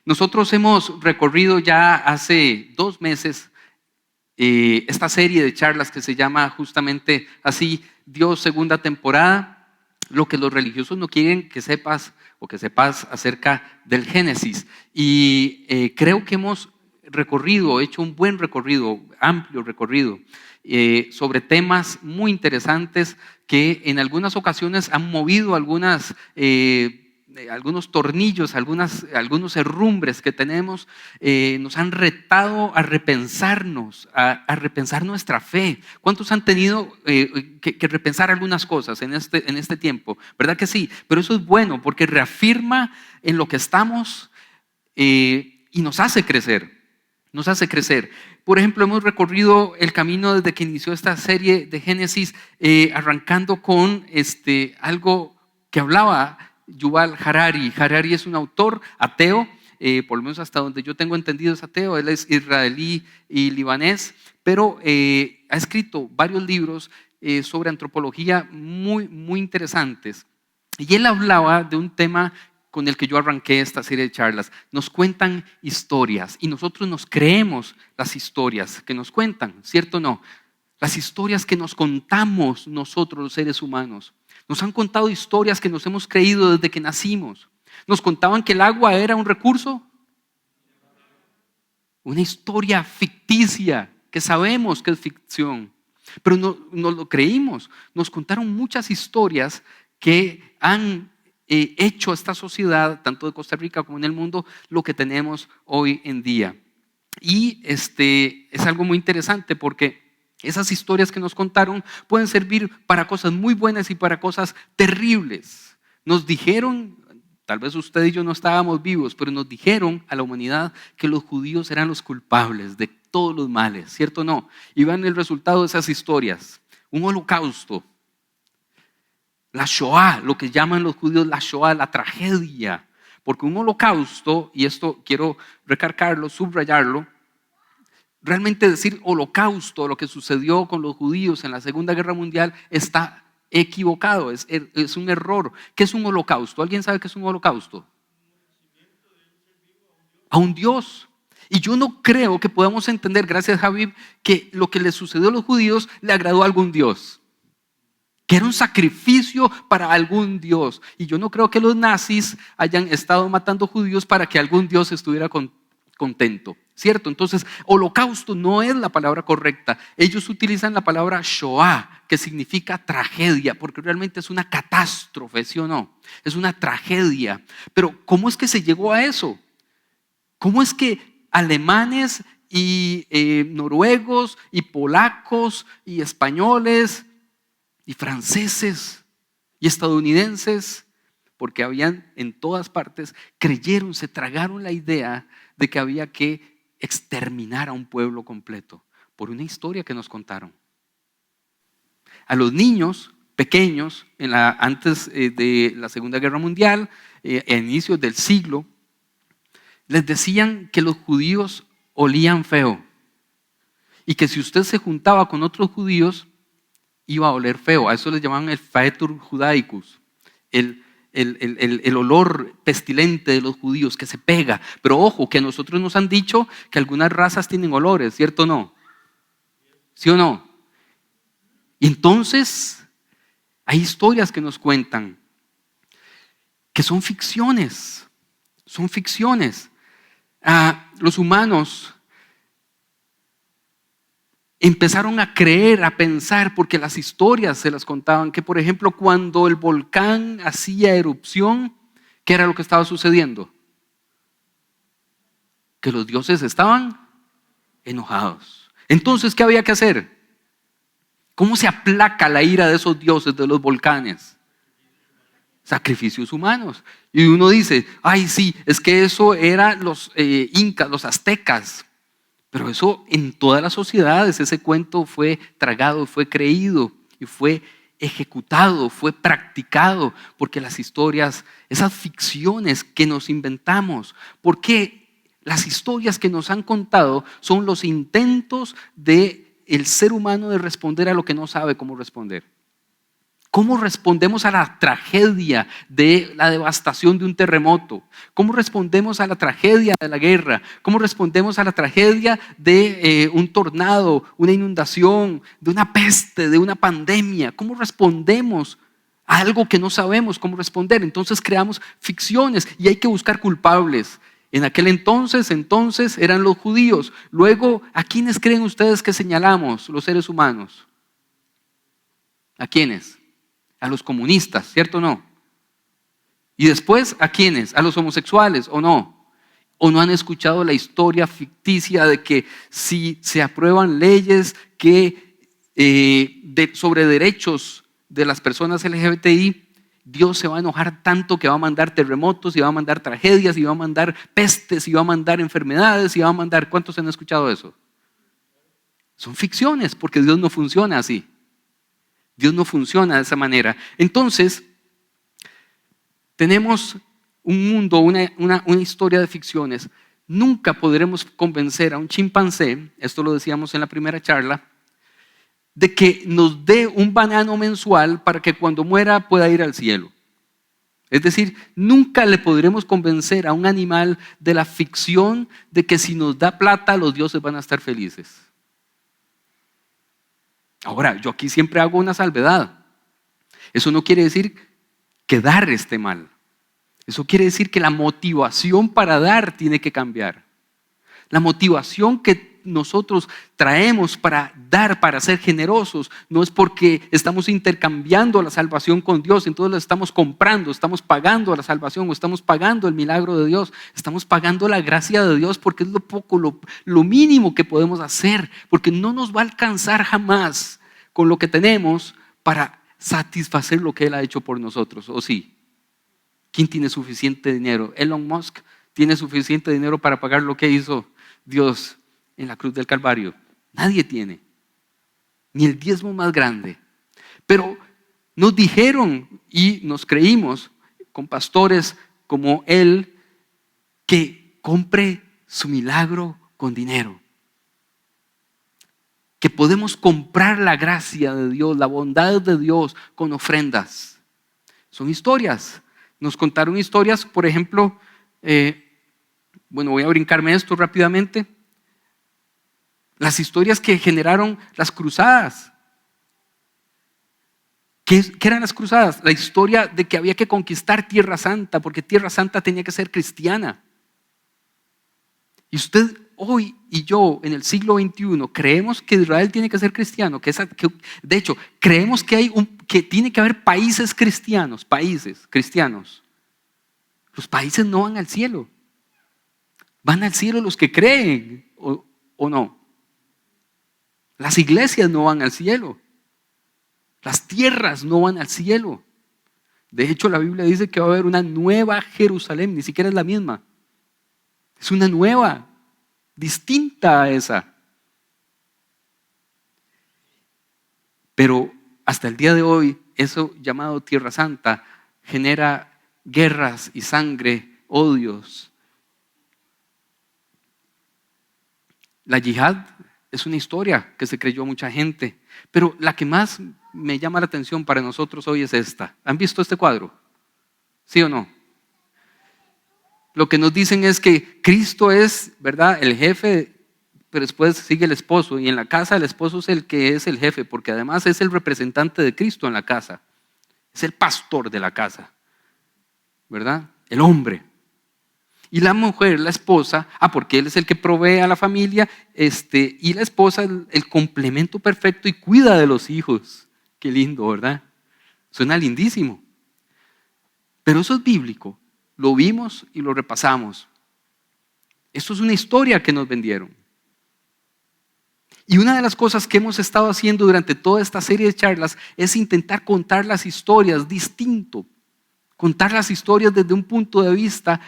Nosotros hemos recorrido ya hace 2 meses esta serie de charlas que se llama justamente así, Dios segunda temporada, lo que los religiosos no quieren que sepas o que sepas acerca del Génesis. Y creo que hemos hecho un buen recorrido, amplio recorrido, sobre temas muy interesantes que en algunas ocasiones han movido algunos tornillos, algunos herrumbres que tenemos, nos han retado a repensarnos, a repensar nuestra fe. ¿Cuántos han tenido que repensar algunas cosas en este tiempo? ¿Verdad que sí? Pero eso es bueno porque reafirma en lo que estamos y nos hace crecer. Nos hace crecer. Por ejemplo, hemos recorrido el camino desde que inició esta serie de Génesis, arrancando con algo que hablaba Yuval Harari. Harari es un autor ateo, por lo menos hasta donde yo tengo entendido es ateo. Él es israelí y libanés, pero ha escrito varios libros sobre antropología muy, muy interesantes. Y él hablaba de un tema con el que yo arranqué esta serie de charlas. Nos cuentan historias y nosotros nos creemos las historias que nos cuentan, ¿cierto o no? Las historias que nos contamos nosotros los seres humanos. Nos han contado historias que nos hemos creído desde que nacimos. Nos contaban que el agua era un recurso. Una historia ficticia que sabemos que es ficción, pero no lo creímos. Nos contaron muchas historias que han hecho a esta sociedad, tanto de Costa Rica como en el mundo, lo que tenemos hoy en día. Y es algo muy interesante porque esas historias que nos contaron pueden servir para cosas muy buenas y para cosas terribles. Nos dijeron, tal vez usted y yo no estábamos vivos, pero nos dijeron a la humanidad que los judíos eran los culpables de todos los males, ¿cierto o no? Y vean el resultado de esas historias: un holocausto, la Shoah, lo que llaman los judíos la Shoah, la tragedia. Porque un holocausto, y esto quiero recargarlo, subrayarlo, realmente decir holocausto, lo que sucedió con los judíos en la Segunda Guerra Mundial, está equivocado, es un error. ¿Qué es un holocausto? ¿Alguien sabe qué es un holocausto? A un Dios. Y yo no creo que podamos entender, gracias Javi, que lo que le sucedió a los judíos le agradó a algún Dios, que era un sacrificio para algún Dios. Y yo no creo que los nazis hayan estado matando judíos para que algún Dios estuviera contento, ¿cierto? Entonces, holocausto no es la palabra correcta. Ellos utilizan la palabra Shoah, que significa tragedia, porque realmente es una catástrofe, ¿sí o no? Es una tragedia. Pero ¿cómo es que se llegó a eso? ¿Cómo es que alemanes y noruegos y polacos y españoles y franceses y estadounidenses, porque habían en todas partes, creyeron, se tragaron la idea de que había que exterminar a un pueblo completo por una historia que nos contaron? A los niños pequeños, antes de la Segunda Guerra Mundial, a inicios del siglo, les decían que los judíos olían feo y que si usted se juntaba con otros judíos, iba a oler feo. A eso les llamaban el faetur judaicus, el olor pestilente de los judíos que se pega. Pero ojo, que a nosotros nos han dicho que algunas razas tienen olores, ¿cierto o no? ¿Sí o no? Y entonces hay historias que nos cuentan que son ficciones. Son ficciones. Los humanos empezaron a creer, a pensar, porque las historias se las contaban, que por ejemplo cuando el volcán hacía erupción, ¿qué era lo que estaba sucediendo? Que los dioses estaban enojados. Entonces, ¿qué había que hacer? ¿Cómo se aplaca la ira de esos dioses de los volcanes? Sacrificios humanos. Y uno dice, ay sí, es que eso eran los incas, los aztecas. Pero eso en todas las sociedades, ese cuento fue tragado, fue creído y fue ejecutado, fue practicado, porque las historias, esas ficciones que nos inventamos, porque las historias que nos han contado son los intentos del ser humano de responder a lo que no sabe cómo responder. ¿Cómo respondemos a la tragedia de la devastación de un terremoto? ¿Cómo respondemos a la tragedia de la guerra? ¿Cómo respondemos a la tragedia de un tornado, una inundación, de una peste, de una pandemia? ¿Cómo respondemos a algo que no sabemos cómo responder? Entonces creamos ficciones y hay que buscar culpables. En aquel entonces eran los judíos. Luego, ¿a quiénes creen ustedes que señalamos los seres humanos? ¿A quiénes? A los comunistas, ¿cierto o no? Y después, ¿a quiénes? ¿A los homosexuales o no? ¿O no han escuchado la historia ficticia de que si se aprueban leyes sobre derechos de las personas LGBTI, Dios se va a enojar tanto que va a mandar terremotos y va a mandar tragedias y va a mandar pestes y va a mandar enfermedades y va a mandar… ¿Cuántos han escuchado eso? Son ficciones, porque Dios no funciona así. Dios no funciona de esa manera. Entonces, tenemos un mundo, una historia de ficciones. Nunca podremos convencer a un chimpancé, esto lo decíamos en la primera charla, de que nos dé un banano mensual para que cuando muera pueda ir al cielo. Es decir, nunca le podremos convencer a un animal de la ficción de que si nos da plata los dioses van a estar felices. Ahora, yo aquí siempre hago una salvedad. Eso no quiere decir que dar esté mal. Eso quiere decir que la motivación para dar tiene que cambiar. La motivación que nosotros traemos para dar, para ser generosos, no es porque estamos intercambiando la salvación con Dios, entonces la estamos comprando, estamos pagando la salvación o estamos pagando el milagro de Dios, estamos pagando la gracia de Dios porque es lo mínimo que podemos hacer, porque no nos va a alcanzar jamás con lo que tenemos para satisfacer lo que Él ha hecho por nosotros, ¿o sí? ¿Quién tiene suficiente dinero? Elon Musk tiene suficiente dinero para pagar lo que hizo Dios en la cruz del Calvario. Nadie tiene, ni el diezmo más grande. Pero nos dijeron y nos creímos con pastores como él que compre su milagro con dinero. Que podemos comprar la gracia de Dios, la bondad de Dios con ofrendas. Son historias. Nos contaron historias, por ejemplo, voy a brincarme esto rápidamente. Las historias que generaron las cruzadas. ¿Qué eran las cruzadas? La historia de que había que conquistar Tierra Santa, porque Tierra Santa tenía que ser cristiana. Y usted hoy y yo en el siglo XXI creemos que Israel tiene que ser cristiano, de hecho creemos que tiene que haber países cristianos, países cristianos. Los países no van al cielo. Van al cielo los que creen o no. Las iglesias no van al cielo. Las tierras no van al cielo. De hecho, la Biblia dice que va a haber una nueva Jerusalén, ni siquiera es la misma. Es una nueva, distinta a esa. Pero hasta el día de hoy, eso llamado Tierra Santa genera guerras y sangre, odios. La yihad es una historia que se creyó mucha gente, pero la que más me llama la atención para nosotros hoy es esta. ¿Han visto este cuadro? ¿Sí o no? Lo que nos dicen es que Cristo es, ¿verdad?, el jefe, pero después sigue el esposo, y en la casa el esposo es el que es el jefe, porque además es el representante de Cristo en la casa. Es el pastor de la casa, ¿verdad? El hombre. Y la mujer, la esposa, porque él es el que provee a la familia, y la esposa el complemento perfecto y cuida de los hijos. Qué lindo, ¿verdad? Suena lindísimo. Pero eso es bíblico. Lo vimos y lo repasamos. Esto es una historia que nos vendieron. Y una de las cosas que hemos estado haciendo durante toda esta serie de charlas es intentar contar las historias distinto. Contar las historias desde un punto de vista,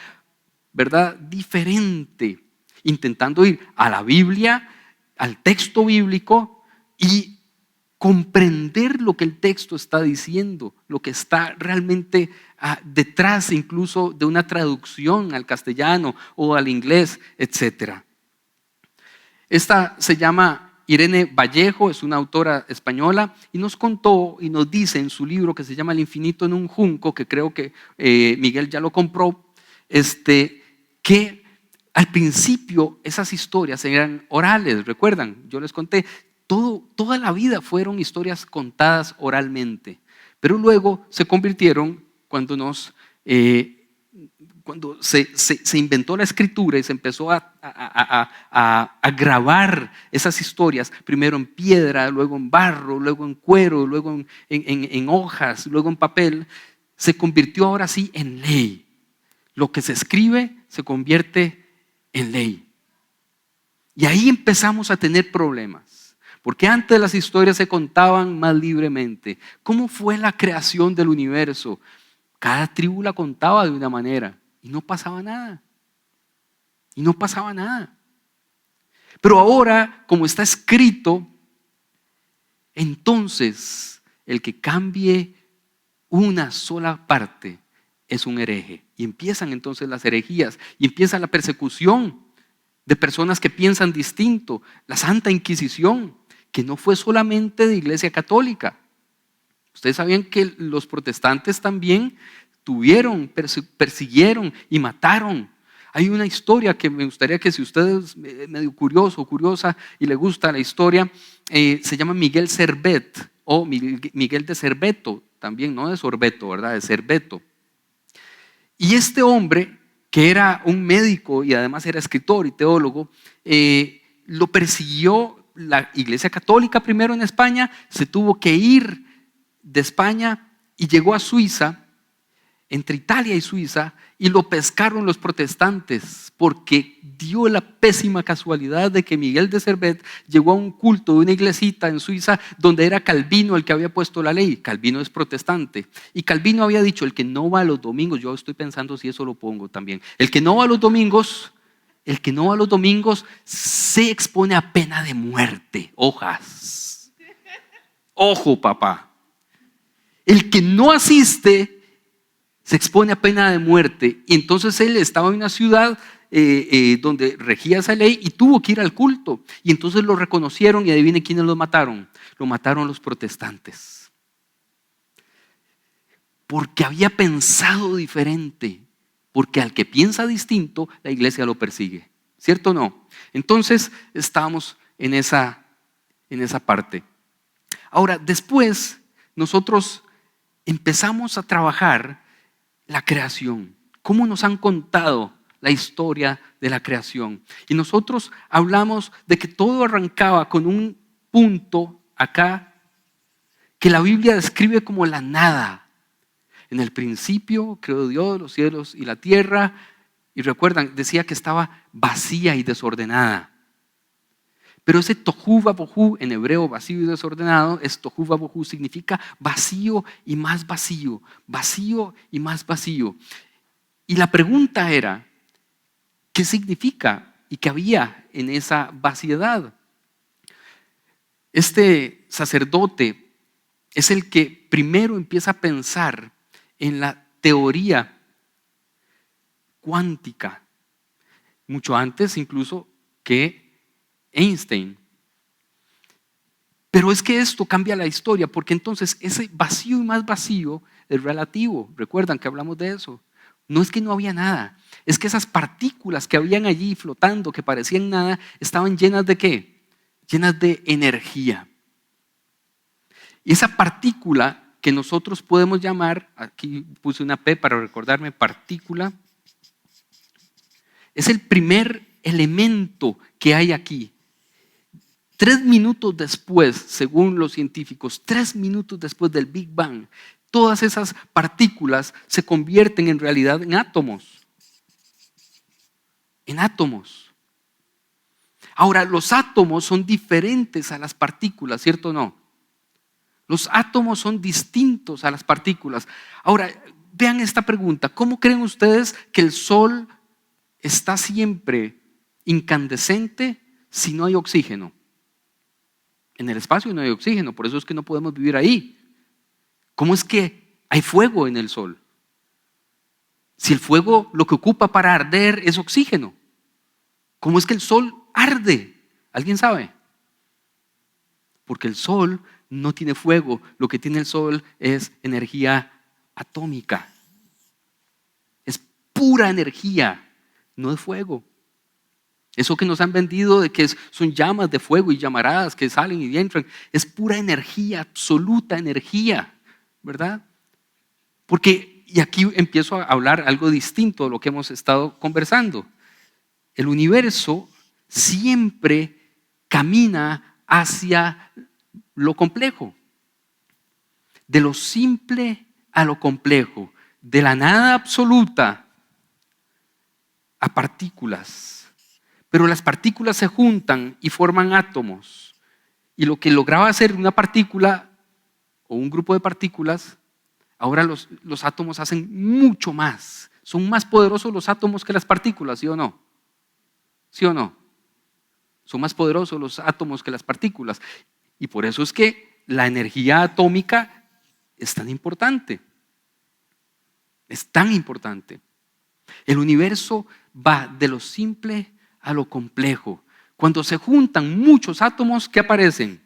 ¿verdad?, diferente, intentando ir a la Biblia, al texto bíblico y comprender lo que el texto está diciendo, lo que está realmente detrás incluso de una traducción al castellano o al inglés, etc. Esta se llama Irene Vallejo, es una autora española, y nos contó y nos dice en su libro que se llama El infinito en un junco, que creo que Miguel ya lo compró, que al principio esas historias eran orales, ¿recuerdan? Yo les conté, toda la vida fueron historias contadas oralmente, pero luego se convirtieron cuando se inventó la escritura y se empezó a grabar esas historias, primero en piedra, luego en barro, luego en cuero, luego en hojas, luego en papel, se convirtió ahora sí en ley. Lo que se escribe se convierte en ley. Y ahí empezamos a tener problemas, porque antes las historias se contaban más libremente. ¿Cómo fue la creación del universo? Cada tribu la contaba de una manera. Y no pasaba nada. Y no pasaba nada. Pero ahora, como está escrito, entonces el que cambie una sola parte es un hereje. Y empiezan entonces las herejías y empieza la persecución de personas que piensan distinto. La Santa Inquisición, que no fue solamente de Iglesia Católica. Ustedes sabían que los protestantes también persiguieron y mataron. Hay una historia que me gustaría que, si usted es medio curioso o curiosa y le gusta la historia, se llama Miguel Servet o Miguel de Cerveto, también, no de sorbeto, ¿verdad? De Cerveto. Y este hombre, que era un médico y además era escritor y teólogo, lo persiguió la Iglesia Católica primero en España, se tuvo que ir de España y llegó a Suiza, entre Italia y Suiza, y lo pescaron los protestantes porque dio la pésima casualidad de que Miguel de Servet llegó a un culto de una iglesita en Suiza donde era Calvino el que había puesto la ley. Calvino es protestante y Calvino había dicho: el que no va a los domingos, yo estoy pensando si eso lo pongo también, el que no va a los domingos se expone a pena de muerte. Hojas. Ojo, papá. El que no asiste se expone a pena de muerte. Y entonces él estaba en una ciudad donde regía esa ley y tuvo que ir al culto. Y entonces lo reconocieron y adivine quiénes lo mataron. Lo mataron los protestantes. Porque había pensado diferente. Porque al que piensa distinto, la iglesia lo persigue. ¿Cierto o no? Entonces estábamos en esa parte. Ahora, después nosotros empezamos a trabajar la creación. ¿Cómo nos han contado la historia de la creación? Y nosotros hablamos de que todo arrancaba con un punto acá que la Biblia describe como la nada. En el principio creó Dios los cielos y la tierra, y recuerdan, decía que estaba vacía y desordenada. Pero ese tohu vabohu, en hebreo vacío y desordenado, tohu vabohu significa vacío y más vacío, vacío y más vacío. Y la pregunta era, ¿qué significa y qué había en esa vaciedad? Este sacerdote es el que primero empieza a pensar en la teoría cuántica, mucho antes incluso que Einstein. Pero es que esto cambia la historia, porque entonces ese vacío y más vacío es relativo. Recuerdan que hablamos de eso. No es que no había nada, es que esas partículas que habían allí flotando, que parecían nada, estaban llenas ¿de qué? Llenas de energía. Y esa partícula que nosotros podemos llamar, aquí puse una P para recordarme, partícula, es el primer elemento que hay aquí. 3 minutos después, según los científicos, 3 minutos después del Big Bang, todas esas partículas se convierten en realidad en átomos. En átomos. Ahora, los átomos son diferentes a las partículas, ¿cierto o no? Los átomos son distintos a las partículas. Ahora, vean esta pregunta. ¿Cómo creen ustedes que el Sol está siempre incandescente si no hay oxígeno? En el espacio no hay oxígeno, por eso es que no podemos vivir ahí. ¿Cómo es que hay fuego en el Sol? Si el fuego lo que ocupa para arder es oxígeno, ¿cómo es que el Sol arde? ¿Alguien sabe? Porque el sol no tiene fuego, lo que tiene el sol es energía atómica. Es pura energía, no es fuego. Eso que nos han vendido de que son llamas de fuego y llamaradas que salen y entran, es pura energía, absoluta energía, ¿verdad? Porque, y aquí empiezo a hablar algo distinto de lo que hemos estado conversando. El universo siempre camina hacia lo complejo. De lo simple a lo complejo. De la nada absoluta a partículas. Pero las partículas se juntan y forman átomos. Y lo que lograba hacer una partícula o un grupo de partículas, ahora los átomos hacen mucho más. Son más poderosos los átomos que las partículas, ¿sí o no? ¿Sí o no? Son más poderosos los átomos que las partículas. Y por eso es que la energía atómica es tan importante. Es tan importante. El universo va de lo simple a lo complejo. Cuando se juntan muchos átomos, ¿qué aparecen?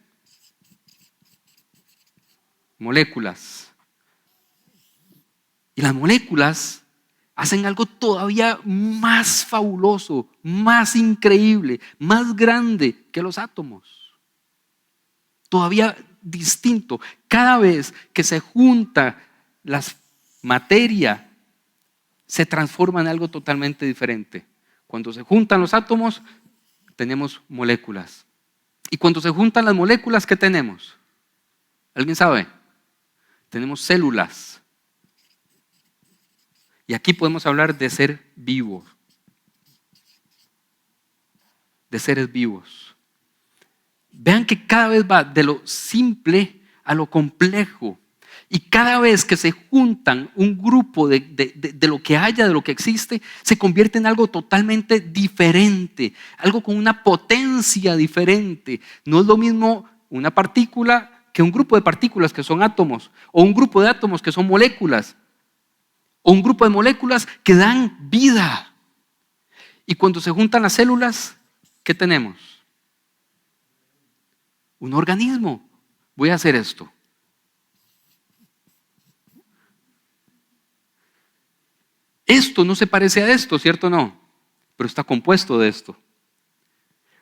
Moléculas. Y las moléculas hacen algo todavía más fabuloso, más increíble, más grande que los átomos. Todavía distinto. Cada vez que se junta la materia, se transforma en algo totalmente diferente. Cuando se juntan los átomos, tenemos moléculas. Y cuando se juntan las moléculas, ¿qué tenemos? ¿Alguien sabe? Tenemos células. Y aquí podemos hablar de ser vivos. De seres vivos. Vean que cada vez va de lo simple a lo complejo. Y cada vez que se juntan un grupo de lo que haya, de lo que existe, se convierte en algo totalmente diferente, algo con una potencia diferente. No es lo mismo una partícula que un grupo de partículas que son átomos, o un grupo de átomos que son moléculas, o un grupo de moléculas que dan vida. Y cuando se juntan las células, ¿qué tenemos? Un organismo. Voy a hacer esto. Esto no se parece a esto, ¿cierto o no? Pero está compuesto de esto.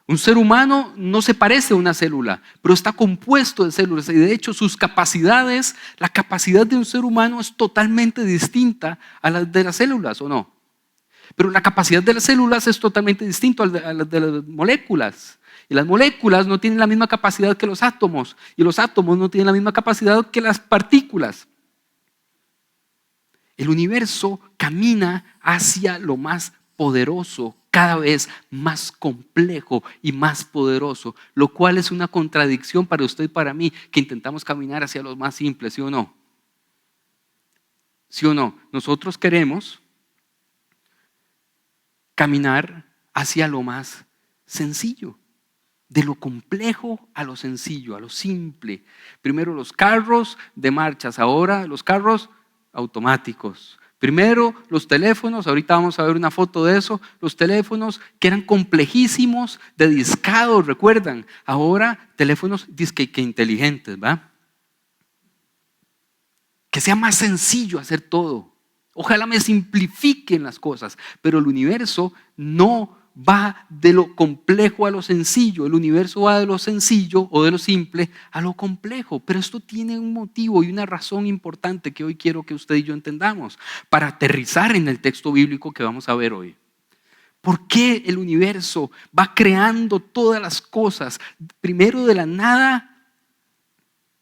Un ser humano no se parece a una célula, pero está compuesto de células. Y de hecho sus capacidades, la capacidad de un ser humano es totalmente distinta a la de las células, ¿o no? Pero la capacidad de las células es totalmente distinta a la de las moléculas. Y las moléculas no tienen la misma capacidad que los átomos. Y los átomos no tienen la misma capacidad que las partículas. El universo camina hacia lo más poderoso, cada vez más complejo y más poderoso, lo cual es una contradicción para usted y para mí, que intentamos caminar hacia lo más simple, ¿sí o no? ¿Sí o no? Nosotros queremos caminar hacia lo más sencillo, de lo complejo a lo sencillo, a lo simple. Primero los carros de marchas, ahora los carros automáticos. Primero los teléfonos, ahorita vamos a ver una foto de eso, los teléfonos que eran complejísimos, de discados, ¿recuerdan? Ahora teléfonos disque que inteligentes, ¿va? Que sea más sencillo hacer todo. Ojalá me simplifiquen las cosas, pero el universo no va de lo complejo a lo sencillo, el universo va de lo sencillo o de lo simple a lo complejo, pero esto tiene un motivo y una razón importante que hoy quiero que usted y yo entendamos para aterrizar en el texto bíblico que vamos a ver hoy. ¿Por qué el universo va creando todas las cosas, primero de la nada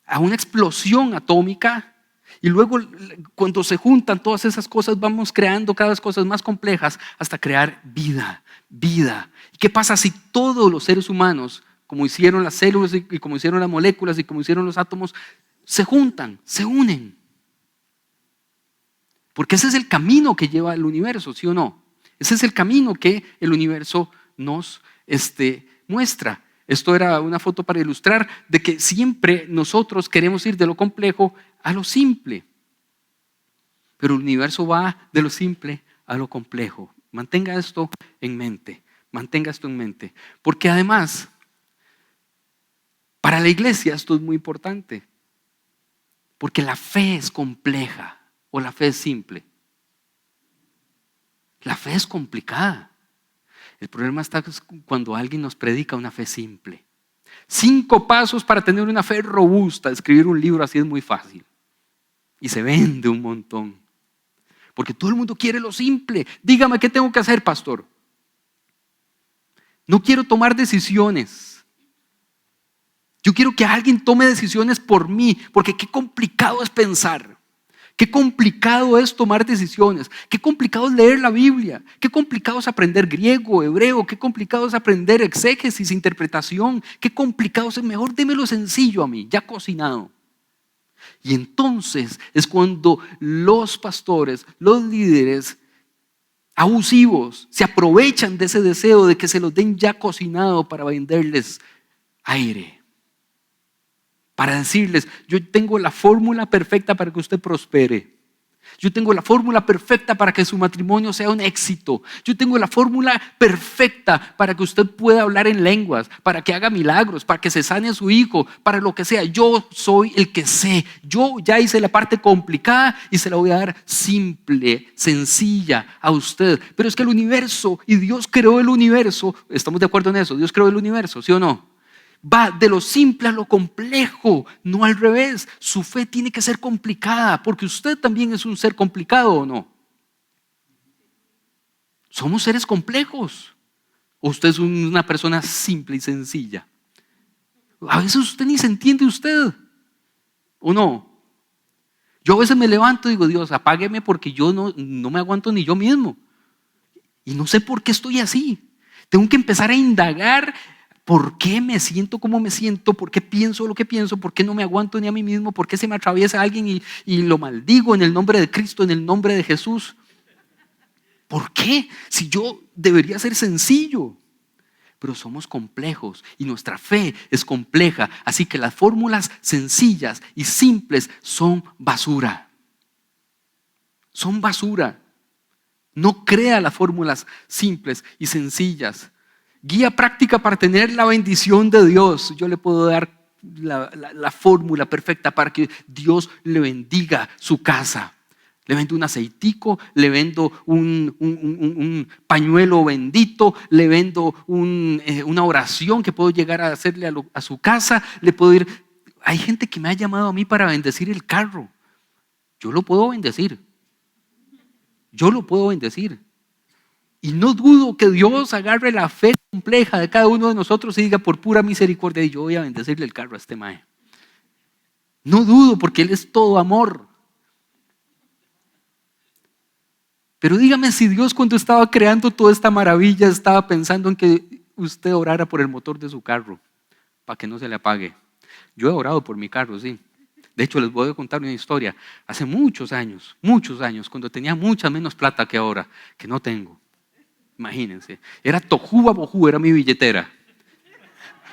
a una explosión atómica? Y luego cuando se juntan todas esas cosas vamos creando cada vez cosas más complejas hasta crear vida. ¿Qué pasa si todos los seres humanos, como hicieron las células y como hicieron las moléculas y como hicieron los átomos, se juntan, se unen? Porque ese es el camino que lleva el universo, ¿sí o no? Ese es el camino que el universo nos muestra. Esto era una foto para ilustrar de que siempre nosotros queremos ir de lo complejo a lo simple. Pero el universo va de lo simple a lo complejo. Mantenga esto en mente. Porque además, Para la iglesia esto es muy importante, porque la fe es compleja o la fe es simple. La fe es complicada. El problema está cuando alguien nos predica una fe simple. 5 pasos para tener una fe robusta. Escribir un libro así es muy fácil y se vende un montón, porque todo el mundo quiere lo simple. Dígame, ¿qué tengo que hacer, pastor? No quiero tomar decisiones. Yo quiero que alguien tome decisiones por mí, porque qué complicado es pensar. Qué complicado es tomar decisiones. Qué complicado es leer la Biblia. Qué complicado es aprender griego, hebreo. Qué complicado es aprender exégesis, interpretación. Qué complicado es. Mejor démelo sencillo a mí, ya cocinado. Y entonces es cuando los pastores, los líderes abusivos se aprovechan de ese deseo de que se los den ya cocinado para venderles aire. Para decirles, yo tengo la fórmula perfecta para que usted prospere. Yo tengo la fórmula perfecta para que su matrimonio sea un éxito. Yo tengo la fórmula perfecta para que usted pueda hablar en lenguas, para que haga milagros, para que se sane a su hijo, para lo que sea. Yo soy el que sé. Yo ya hice la parte complicada y se la voy a dar simple, sencilla a usted. Pero es que el universo, y Dios creó el universo, ¿estamos de acuerdo en eso? Dios creó el universo, ¿sí o no? Va de lo simple a lo complejo, no al revés. Su fe tiene que ser complicada, porque usted también es un ser complicado, ¿o no? Somos seres complejos. ¿O usted es una persona simple y sencilla? A veces usted ni se entiende usted, ¿o no? Yo a veces me levanto y digo, Dios, apágueme porque yo no me aguanto ni yo mismo. Y no sé por qué estoy así. Tengo que empezar a indagar. ¿Por qué me siento como me siento? ¿Por qué pienso lo que pienso? ¿Por qué no me aguanto ni a mí mismo? ¿Por qué se me atraviesa alguien y lo maldigo en el nombre de Cristo, en el nombre de Jesús? ¿Por qué? Si yo debería ser sencillo. Pero somos complejos y nuestra fe es compleja. Así que las fórmulas sencillas y simples son basura. Son basura. No crea las fórmulas simples y sencillas. Guía práctica para tener la bendición de Dios. Yo le puedo dar la fórmula perfecta para que Dios le bendiga su casa. Le vendo un aceitico, le vendo un pañuelo bendito, le vendo una oración que puedo llegar a hacerle a su casa. Le puedo ir. Hay gente que me ha llamado a mí para bendecir el carro. Yo lo puedo bendecir. Yo lo puedo bendecir. Y no dudo que Dios agarre la fe compleja de cada uno de nosotros y diga, por pura misericordia, yo voy a bendecirle el carro a este mae. No dudo, porque Él es todo amor. Pero dígame si Dios, cuando estaba creando toda esta maravilla, estaba pensando en que usted orara por el motor de su carro para que no se le apague. Yo he orado por mi carro, sí. De hecho, les voy a contar una historia. Hace muchos años, cuando tenía mucha menos plata que ahora, que no tengo. Imagínense, era tojú babojú, era mi billetera.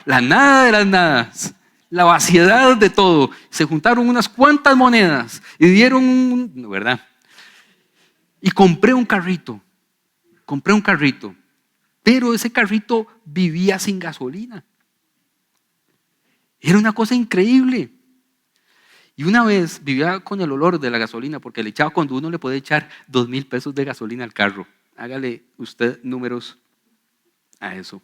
La nada de las nadas, la vaciedad de todo. Se juntaron unas cuantas monedas y dieron ¿verdad? Y compré un carrito. Pero ese carrito vivía sin gasolina. Era una cosa increíble. Y una vez vivía con el olor de la gasolina, porque le echaba, cuando uno le puede echar 2,000 pesos de gasolina al carro. Hágale usted números a eso.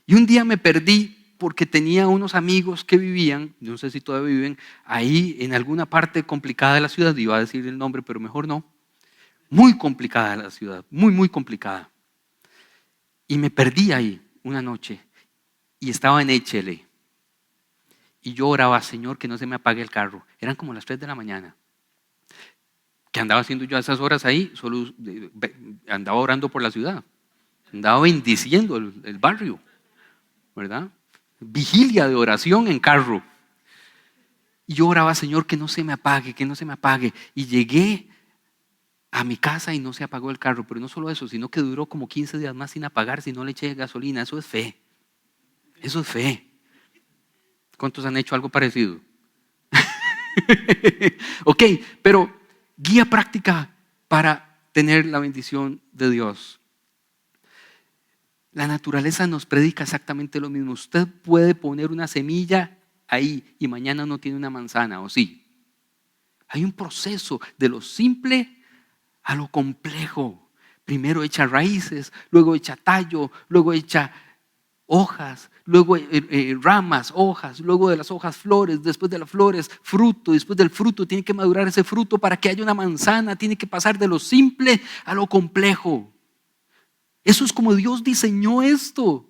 Y un día me perdí porque tenía unos amigos que vivían, no sé si todavía viven, ahí en alguna parte complicada de la ciudad. Iba a decir el nombre, pero mejor no. Muy complicada la ciudad, muy complicada. Y me perdí ahí una noche y estaba en HL. Y yo oraba, Señor, que no se me apague el carro. Eran como las 3 de la mañana. ¿Qué andaba haciendo yo a esas horas ahí? Solo andaba orando por la ciudad. Andaba bendiciendo el barrio, ¿verdad? Vigilia de oración en carro. Y yo oraba, Señor, que no se me apague. Y llegué a mi casa y no se apagó el carro. Pero no solo eso, sino que duró como 15 días más sin apagar, si no le eché gasolina. Eso es fe. ¿Cuántos han hecho algo parecido? Ok, pero guía práctica para tener la bendición de Dios. La naturaleza nos predica exactamente lo mismo. Usted puede poner una semilla ahí y mañana no tiene una manzana, ¿o sí? Hay un proceso de lo simple a lo complejo. Primero echa raíces, luego echa tallo, luego echa hojas, luego ramas, hojas, luego de las hojas flores, después de las flores fruto, después del fruto tiene que madurar ese fruto para que haya una manzana, tiene que pasar de lo simple a lo complejo. Eso es como Dios diseñó esto.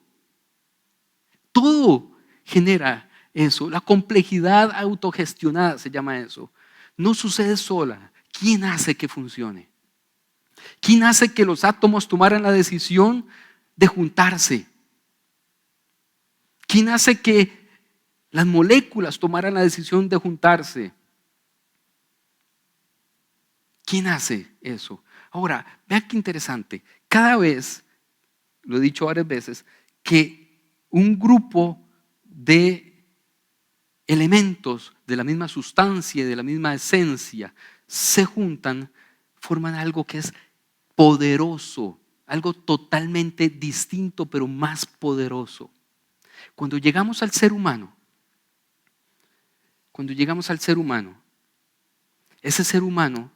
Todo genera eso, la complejidad autogestionada se llama eso. No sucede sola. ¿Quién hace que funcione? ¿Quién hace que los átomos tomaran la decisión de juntarse? ¿Quién hace que las moléculas tomaran la decisión de juntarse? ¿Quién hace eso? Ahora, vean qué interesante. Cada vez, lo he dicho varias veces, que un grupo de elementos de la misma sustancia, de la misma esencia, se juntan, forman algo que es poderoso, algo totalmente distinto, pero más poderoso. Cuando llegamos al ser humano, ese ser humano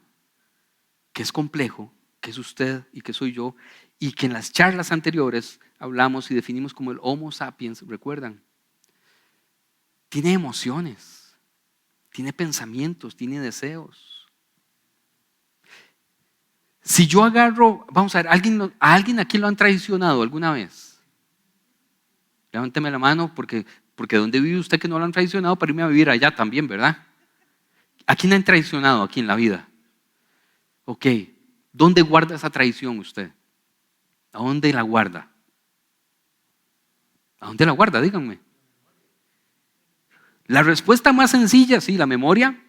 que es complejo, que es usted y que soy yo, y que en las charlas anteriores hablamos y definimos como el Homo sapiens, ¿recuerdan? Tiene emociones, tiene pensamientos, tiene deseos. Si yo agarro, vamos a ver, ¿a alguien aquí lo han traicionado alguna vez? Levánteme la mano porque ¿dónde vive usted que no lo han traicionado para irme a vivir allá también, verdad? ¿A quién han traicionado aquí en la vida? Ok, ¿dónde guarda esa traición usted? ¿A dónde la guarda? ¿A dónde la guarda? Díganme. La respuesta más sencilla, sí, la memoria,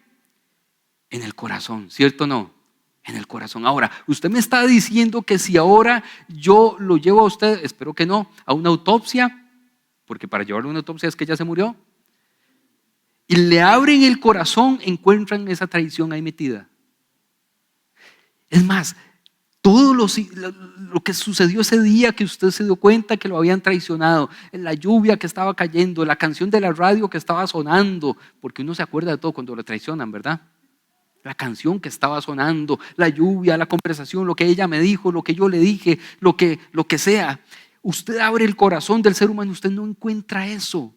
en el corazón, ¿cierto o no? En el corazón. Ahora, usted me está diciendo que si ahora yo lo llevo a usted, espero que no, a una autopsia, porque para llevarlo a una autopsia es que ya se murió, y le abren el corazón, encuentran esa traición ahí metida. Es más, todo lo que sucedió ese día que usted se dio cuenta que lo habían traicionado, la lluvia que estaba cayendo, la canción de la radio que estaba sonando, porque uno se acuerda de todo cuando lo traicionan, ¿verdad? La canción que estaba sonando, la lluvia, la conversación, lo que ella me dijo, lo que yo le dije, lo que sea. Usted abre el corazón del ser humano y usted no encuentra eso.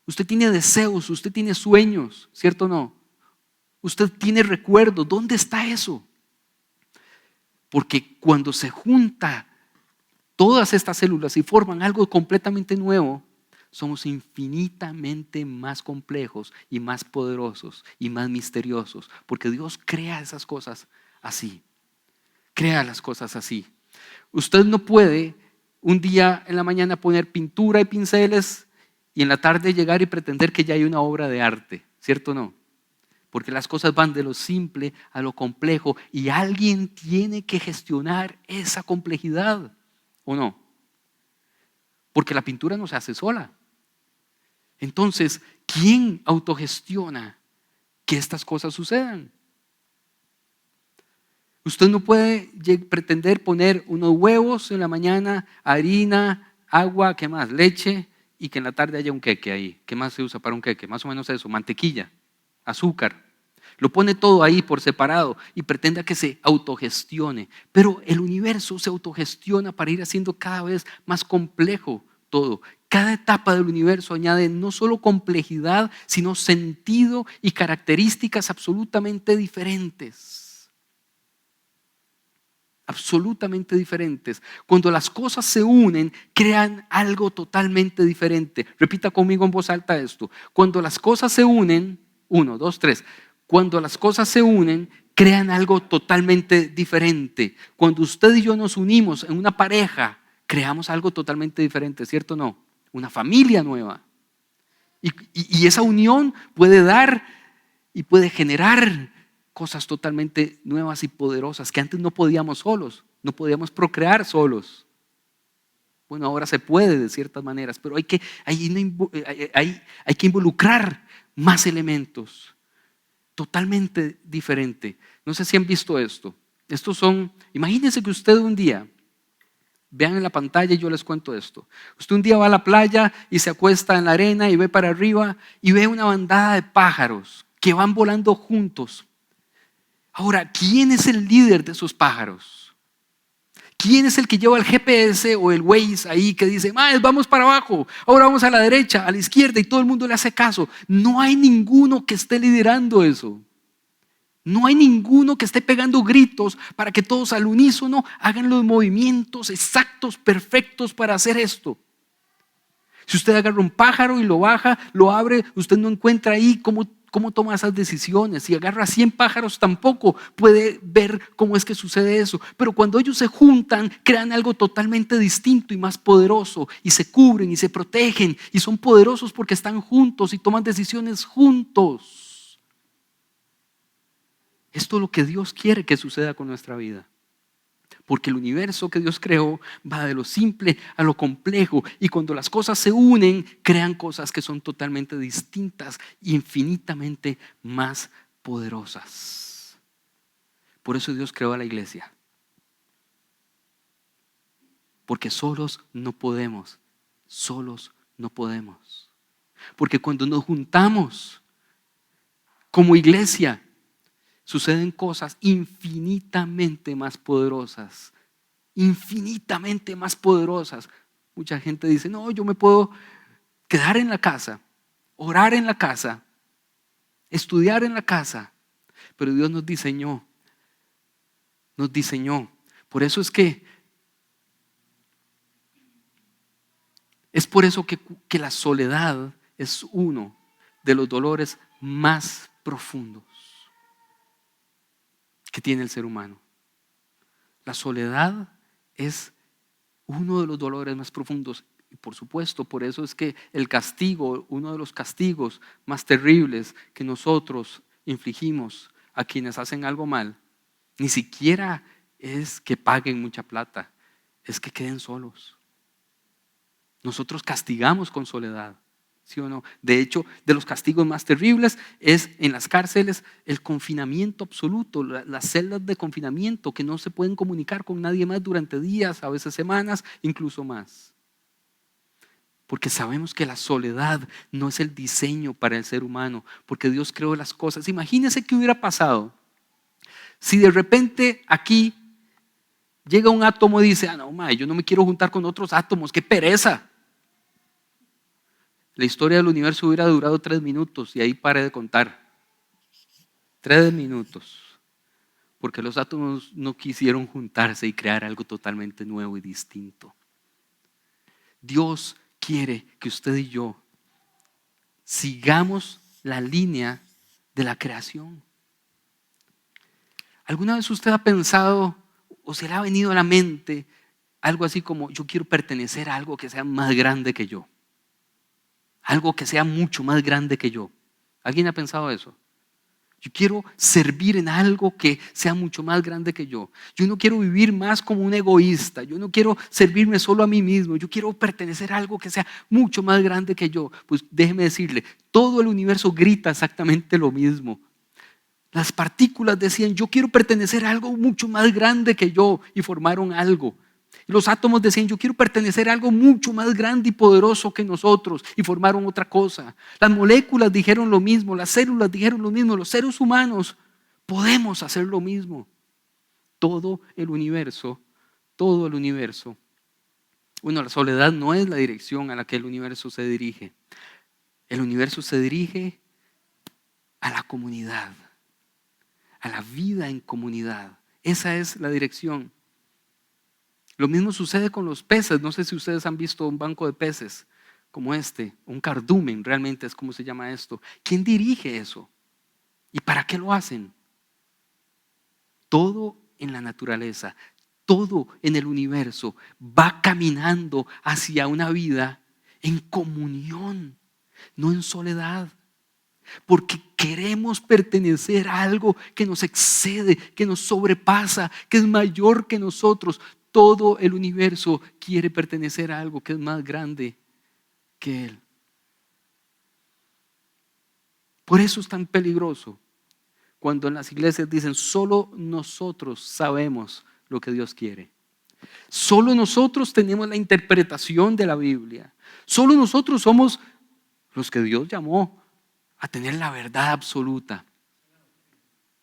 Usted tiene deseos, usted tiene sueños, ¿cierto o no? Usted tiene recuerdos. ¿Dónde está eso? Porque cuando se junta todas estas células y forman algo completamente nuevo, somos infinitamente más complejos y más poderosos y más misteriosos. Porque Dios crea esas cosas así. Crea las cosas así. Usted no puede un día en la mañana poner pintura y pinceles y en la tarde llegar y pretender que ya hay una obra de arte. ¿Cierto o no? Porque las cosas van de lo simple a lo complejo y alguien tiene que gestionar esa complejidad, ¿o no? Porque la pintura no se hace sola. Entonces, ¿quién autogestiona que estas cosas sucedan? Usted no puede pretender poner unos huevos en la mañana, harina, agua, ¿qué más? Leche y que en la tarde haya un queque ahí. ¿Qué más se usa para un queque? Más o menos eso, mantequilla, azúcar. Lo pone todo ahí por separado y pretende que se autogestione. Pero el universo se autogestiona para ir haciendo cada vez más complejo todo. Cada etapa del universo añade no solo complejidad, sino sentido y características absolutamente diferentes. Absolutamente diferentes. Cuando las cosas se unen, crean algo totalmente diferente. Repita conmigo en voz alta esto. Cuando las cosas se unen, 1, 2, 3. Cuando las cosas se unen, crean algo totalmente diferente. Cuando usted y yo nos unimos en una pareja, creamos algo totalmente diferente, ¿cierto o no? Una familia nueva. Y esa unión puede dar y puede generar cosas totalmente nuevas y poderosas que antes no podíamos solos, no podíamos procrear solos. Bueno, ahora se puede de ciertas maneras, pero hay que involucrar más elementos. Totalmente diferente. No sé si han visto esto. Imagínense que usted un día Vean en la pantalla y yo les cuento esto. Usted un día va a la playa y se acuesta en la arena y ve para arriba y ve una bandada de pájaros que van volando juntos. Ahora, ¿quién es el líder de esos pájaros? ¿Quién es el que lleva el GPS o el Waze ahí que dice, vamos para abajo, ahora vamos a la derecha, a la izquierda y todo el mundo le hace caso? No hay ninguno que esté liderando eso. No hay ninguno que esté pegando gritos para que todos al unísono hagan los movimientos exactos, perfectos para hacer esto. Si usted agarra un pájaro y lo baja, lo abre, usted no encuentra ahí cómo toma esas decisiones. Si agarra 100 pájaros tampoco puede ver cómo es que sucede eso. Pero cuando ellos se juntan, crean algo totalmente distinto y más poderoso. Y se cubren y se protegen y son poderosos porque están juntos y toman decisiones juntos. Esto es lo que Dios quiere que suceda con nuestra vida. Porque el universo que Dios creó va de lo simple a lo complejo. Y cuando las cosas se unen, crean cosas que son totalmente distintas e infinitamente más poderosas. Por eso Dios creó a la iglesia. Porque solos no podemos. Solos no podemos. Porque cuando nos juntamos como iglesia, suceden cosas infinitamente más poderosas. Infinitamente más poderosas. Mucha gente dice, no, yo me puedo quedar en la casa, orar en la casa, estudiar en la casa. Pero Dios nos diseñó. Nos diseñó. Por eso es por eso que la soledad es uno de los dolores más profundos que tiene el ser humano. La soledad es uno de los dolores más profundos. Y por supuesto, por eso es que el castigo, uno de los castigos más terribles que nosotros infligimos a quienes hacen algo mal, ni siquiera es que paguen mucha plata, es que queden solos. Nosotros castigamos con soledad. ¿Sí o no? De hecho, de los castigos más terribles es en las cárceles el confinamiento absoluto, las celdas de confinamiento que no se pueden comunicar con nadie más durante días, a veces semanas, incluso más. Porque sabemos que la soledad no es el diseño para el ser humano, porque Dios creó las cosas. Imagínense qué hubiera pasado si de repente aquí llega un átomo y dice, yo no me quiero juntar con otros átomos, qué pereza. La historia del universo hubiera durado 3 minutos y ahí paré de contar. 3 minutos. Porque los átomos no quisieron juntarse y crear algo totalmente nuevo y distinto. Dios quiere que usted y yo sigamos la línea de la creación. ¿Alguna vez usted ha pensado o se le ha venido a la mente algo así como yo quiero pertenecer a algo que sea más grande que yo? Algo que sea mucho más grande que yo. ¿Alguien ha pensado eso? Yo quiero servir en algo que sea mucho más grande que yo. Yo no quiero vivir más como un egoísta. Yo no quiero servirme solo a mí mismo. Yo quiero pertenecer a algo que sea mucho más grande que yo. Pues déjeme decirle, todo el universo grita exactamente lo mismo. Las partículas decían, yo quiero pertenecer a algo mucho más grande que yo, y formaron algo. Los átomos decían, yo quiero pertenecer a algo mucho más grande y poderoso que nosotros, y formaron otra cosa. Las moléculas dijeron lo mismo, las células dijeron lo mismo, los seres humanos podemos hacer lo mismo. Todo el universo. Bueno, la soledad no es la dirección a la que el universo se dirige. El universo se dirige a la comunidad, a la vida en comunidad. Esa es la dirección. Lo mismo sucede con los peces. No sé si ustedes han visto un banco de peces como este, un cardumen, realmente es como se llama esto. ¿Quién dirige eso? ¿Y para qué lo hacen? Todo en la naturaleza, todo en el universo va caminando hacia una vida en comunión, no en soledad. Porque queremos pertenecer a algo que nos excede, que nos sobrepasa, que es mayor que nosotros. Todo el universo quiere pertenecer a algo que es más grande que él. Por eso es tan peligroso cuando en las iglesias dicen solo nosotros sabemos lo que Dios quiere. Solo nosotros tenemos la interpretación de la Biblia. Solo nosotros somos los que Dios llamó a tener la verdad absoluta,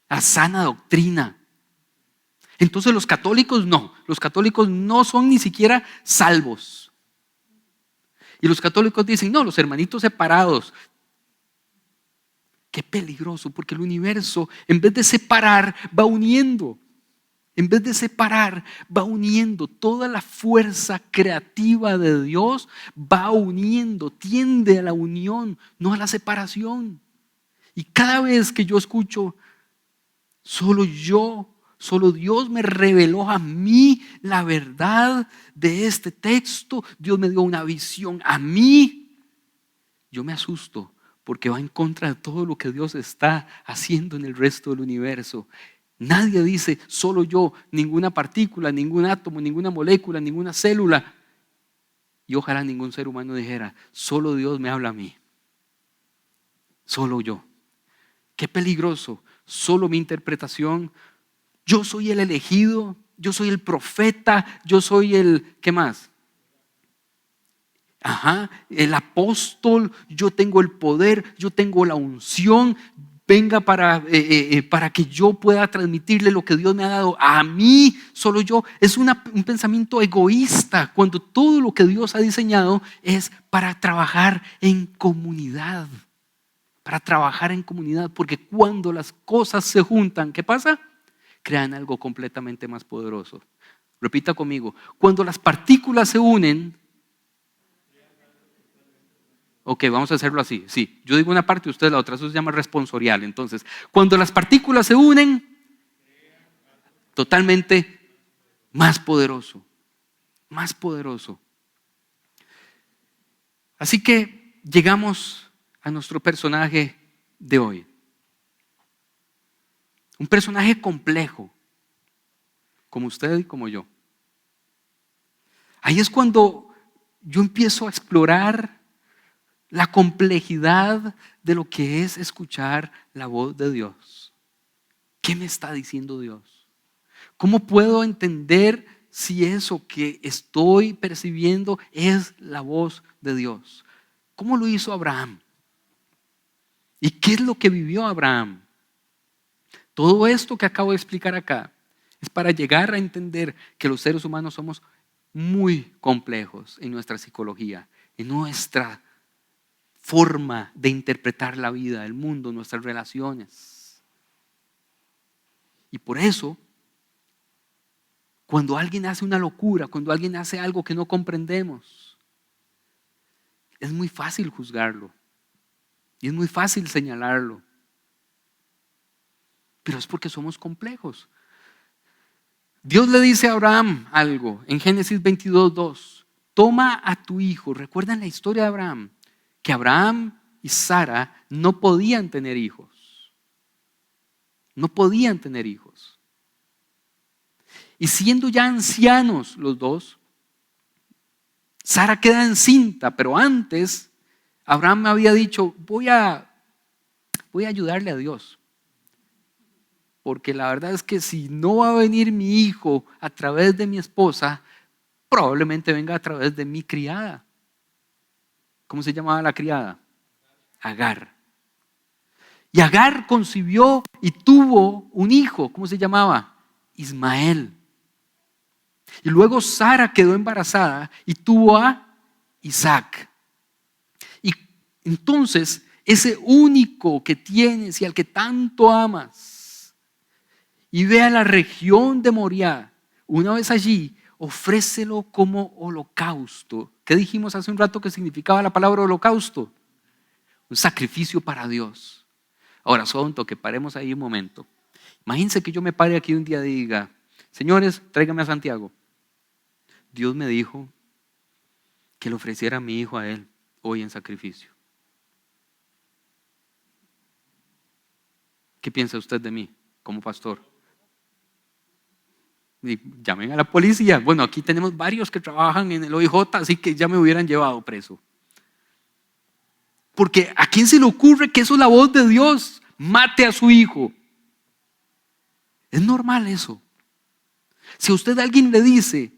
la sana doctrina. Entonces los católicos no son ni siquiera salvos. Y los católicos dicen, no, los hermanitos separados. Qué peligroso, porque el universo, en vez de separar, va uniendo. En vez de separar, va uniendo. Toda la fuerza creativa de Dios va uniendo, tiende a la unión, no a la separación. Y cada vez que yo escucho, solo Dios me reveló a mí la verdad de este texto, Dios me dio una visión a mí, yo me asusto porque va en contra de todo lo que Dios está haciendo en el resto del universo. Nadie dice solo yo, ninguna partícula, ningún átomo, ninguna molécula, ninguna célula. Y ojalá ningún ser humano dijera, solo Dios me habla a mí. Solo yo. Qué peligroso. Solo mi interpretación. Yo soy el elegido, yo soy el profeta, yo soy el, ¿qué más? El apóstol, yo tengo el poder, yo tengo la unción. Venga para que yo pueda transmitirle lo que Dios me ha dado a mí, solo yo. Es un pensamiento egoísta cuando todo lo que Dios ha diseñado es para trabajar en comunidad. Para trabajar en comunidad, porque cuando las cosas se juntan, ¿qué pasa? Crean algo completamente más poderoso. Repita conmigo, cuando las partículas se unen. Ok, vamos a hacerlo así. Sí, yo digo una parte y usted la otra. Eso se llama responsorial. Entonces, cuando las partículas se unen, totalmente más poderoso. Más poderoso. Así que llegamos a nuestro personaje de hoy. Un personaje complejo, como usted y como yo. Ahí es cuando yo empiezo a explorar la complejidad de lo que es escuchar la voz de Dios. ¿Qué me está diciendo Dios? ¿Cómo puedo entender si eso que estoy percibiendo es la voz de Dios? ¿Cómo lo hizo Abraham? ¿Y qué es lo que vivió Abraham? Todo esto que acabo de explicar acá es para llegar a entender que los seres humanos somos muy complejos en nuestra psicología, en nuestra forma de interpretar la vida, el mundo, nuestras relaciones. Y por eso, cuando alguien hace una locura, cuando alguien hace algo que no comprendemos, es muy fácil juzgarlo y es muy fácil señalarlo. Pero es porque somos complejos. Dios le dice a Abraham algo en Génesis 22:2. Toma a tu hijo. ¿Recuerdan la historia de Abraham? Que Abraham y Sara no podían tener hijos. No podían tener hijos. Y siendo ya ancianos los dos, Sara queda encinta, pero antes Abraham me había dicho, voy a ayudarle a Dios. Porque la verdad es que si no va a venir mi hijo a través de mi esposa, probablemente venga a través de mi criada. ¿Cómo se llamaba la criada? Agar. Y Agar concibió y tuvo un hijo. ¿Cómo se llamaba? Ismael. Y luego Sara quedó embarazada y tuvo a Isaac. Y entonces ese único que tienes y al que tanto amas, y ve a la región de Moriah, una vez allí, ofrécelo como holocausto. ¿Qué dijimos hace un rato que significaba la palabra holocausto? Un sacrificio para Dios. Ahora, sonto, que paremos ahí un momento. Imagínense que yo me pare aquí un día y diga, señores, tráigame a Santiago. Dios me dijo que le ofreciera a mi hijo a él hoy en sacrificio. ¿Qué piensa usted de mí como pastor? Y llamen a la policía. Bueno, aquí tenemos varios que trabajan en el OIJ, así que ya me hubieran llevado preso. Porque ¿a quién se le ocurre que eso es la voz de Dios? Mate a su hijo. Es normal eso. Si a usted alguien le dice,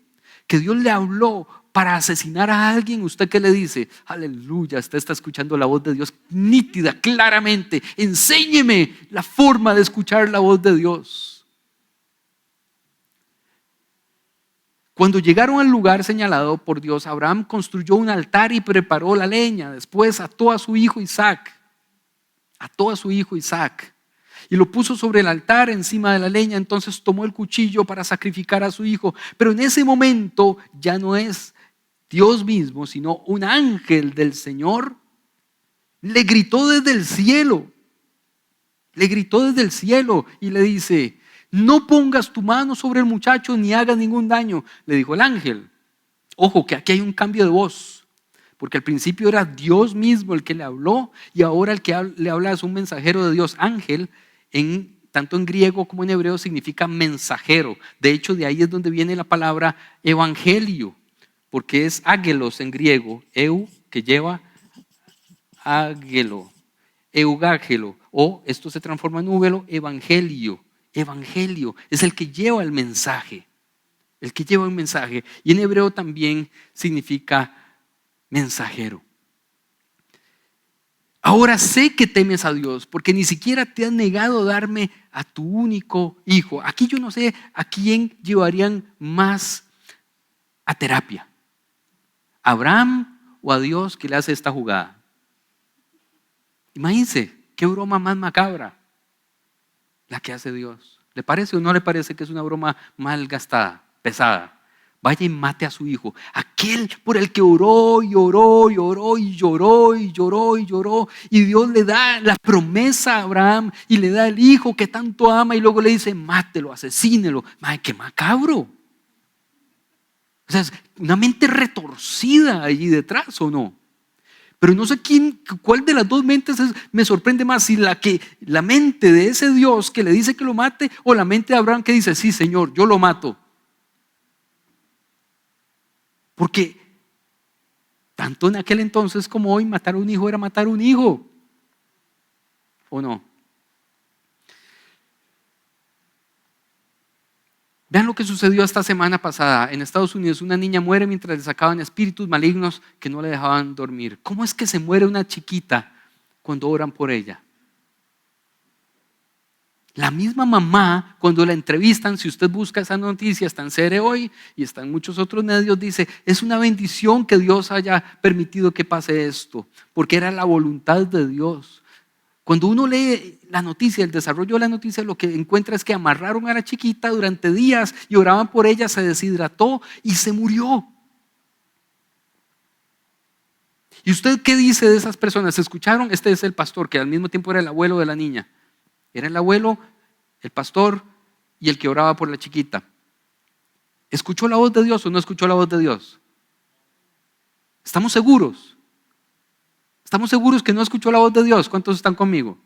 que Dios le habló para asesinar a alguien, ¿usted qué le dice? Aleluya, usted está escuchando la voz de Dios nítida, claramente. Enséñeme la forma de escuchar la voz de Dios. Cuando llegaron al lugar señalado por Dios, Abraham construyó un altar y preparó la leña. Después ató a su hijo Isaac. Y lo puso sobre el altar encima de la leña. Entonces tomó el cuchillo para sacrificar a su hijo. Pero en ese momento ya no es Dios mismo, sino un ángel del Señor. Le gritó desde el cielo. Y le dice: no pongas tu mano sobre el muchacho ni hagas ningún daño. Le dijo el ángel. Ojo, que aquí hay un cambio de voz. Porque al principio era Dios mismo el que le habló y ahora el que le habla es un mensajero de Dios. Ángel, tanto en griego como en hebreo, significa mensajero. De hecho, de ahí es donde viene la palabra evangelio, porque es ágelos en griego, que lleva ágelo, eugágelo, o esto se transforma en úvelo, evangelio. Evangelio es el que lleva el mensaje. Y en hebreo también significa mensajero. Ahora sé que temes a Dios, porque ni siquiera te has negado a darme a tu único hijo. Aquí yo no sé a quién llevarían más a terapia, ¿a Abraham o a Dios que le hace esta jugada? Imagínense, qué broma más macabra la que hace Dios. ¿Le parece o no le parece que es una broma mal gastada, pesada? Vaya y mate a su hijo, aquel por el que oró y oró y oró y lloró y lloró y lloró, y Dios le da la promesa a Abraham y le da el hijo que tanto ama, y luego le dice: mátelo, asesínelo. Madre, qué macabro. O sea, es una mente retorcida allí detrás, ¿o no? Pero no sé cuál de las dos mentes me sorprende más, si la mente de ese Dios que le dice que lo mate, o la mente de Abraham que dice: sí, Señor, yo lo mato. Porque tanto en aquel entonces como hoy, matar a un hijo era matar a un hijo, ¿o no? Vean lo que sucedió esta semana pasada. En Estados Unidos una niña muere mientras le sacaban espíritus malignos que no le dejaban dormir. ¿Cómo es que se muere una chiquita cuando oran por ella? La misma mamá, cuando la entrevistan, si usted busca esa noticia, está en CR Hoy y está en muchos otros medios, dice: es una bendición que Dios haya permitido que pase esto, porque era la voluntad de Dios. Cuando uno lee la noticia, el desarrollo de la noticia, lo que encuentra es que amarraron a la chiquita durante días y oraban por ella, se deshidrató y se murió. ¿Y usted qué dice de esas personas? ¿Escucharon? Este es el pastor, que al mismo tiempo era el abuelo de la niña. Era el abuelo, el pastor y el que oraba por la chiquita. ¿Escuchó la voz de Dios o no escuchó la voz de Dios? ¿Estamos seguros? ¿Estamos seguros que no escuchó la voz de Dios? ¿Cuántos están conmigo?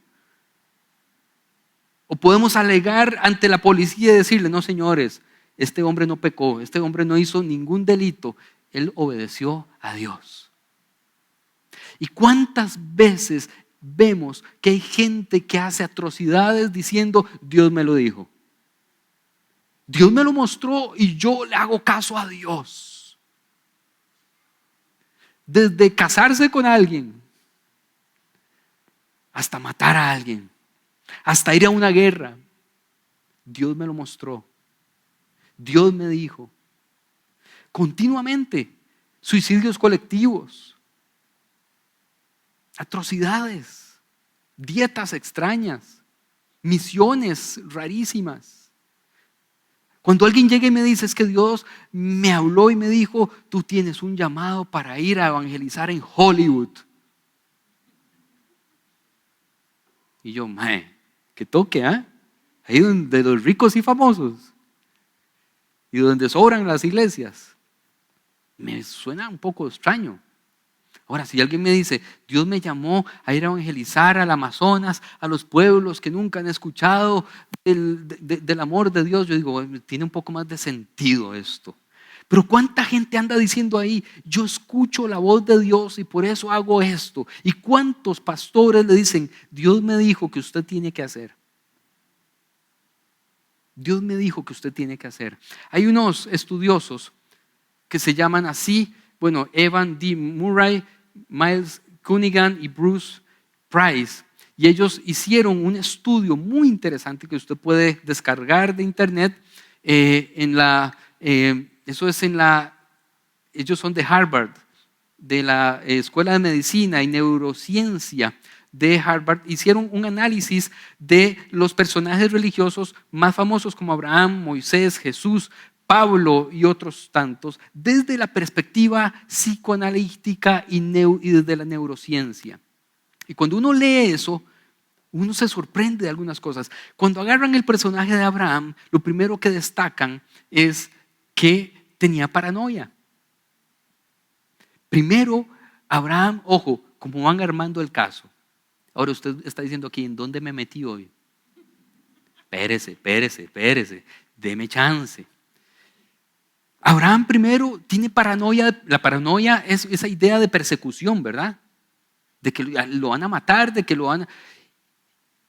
¿O podemos alegar ante la policía y decirle: no, señores, este hombre no pecó, este hombre no hizo ningún delito, él obedeció a Dios? ¿Y cuántas veces vemos que hay gente que hace atrocidades diciendo: Dios me lo dijo, Dios me lo mostró y yo le hago caso a Dios? Desde casarse con alguien hasta matar a alguien, hasta ir a una guerra, Dios me lo mostró, Dios me dijo. Continuamente, suicidios colectivos, atrocidades, dietas extrañas, misiones rarísimas. Cuando alguien llega y me dice: es que Dios me habló y me dijo: tú tienes un llamado para ir a evangelizar en Hollywood. Y yo: que toque, ahí donde los ricos y famosos y donde sobran las iglesias. Me suena un poco extraño. Ahora, si alguien me dice: Dios me llamó a ir a evangelizar al Amazonas, a los pueblos que nunca han escuchado del amor de Dios, yo digo: tiene un poco más de sentido esto. Pero ¿cuánta gente anda diciendo ahí: yo escucho la voz de Dios y por eso hago esto? ¿Y cuántos pastores le dicen: Dios me dijo que usted tiene que hacer? Dios me dijo que usted tiene que hacer. Hay unos estudiosos que se llaman así, bueno, Evan D. Murray, Miles Cunningham y Bruce Price. Y ellos hicieron un estudio muy interesante que usted puede descargar de internet. Ellos son de Harvard, de la Escuela de Medicina y Neurociencia de Harvard. Hicieron un análisis de los personajes religiosos más famosos como Abraham, Moisés, Jesús, Pablo y otros tantos, desde la perspectiva psicoanalítica y desde la neurociencia. Y cuando uno lee eso, uno se sorprende de algunas cosas. Cuando agarran el personaje de Abraham, lo primero que destacan es que tenía paranoia. Primero, Abraham, ojo, como van armando el caso. Ahora usted está diciendo aquí, ¿en dónde me metí hoy? Espérese, deme chance. Abraham primero tiene paranoia. La paranoia es esa idea de persecución, ¿verdad? De que lo van a matar, de que lo van a...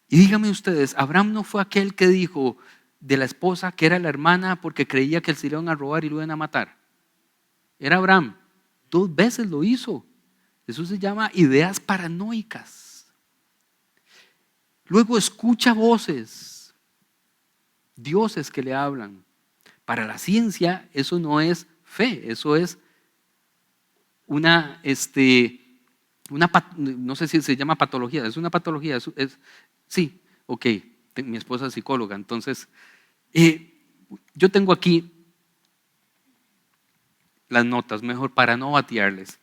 Y díganme ustedes, Abraham no fue aquel que dijo de la esposa que era la hermana porque creía que se le iban a robar y lo iban a matar. Era Abraham. 2 veces lo hizo. Eso se llama ideas paranoicas. Luego escucha voces, dioses que le hablan. Para la ciencia eso no es fe, eso es no sé si se llama patología, es una patología, sí, ok, mi esposa es psicóloga, entonces yo tengo aquí las notas, mejor para no batearles.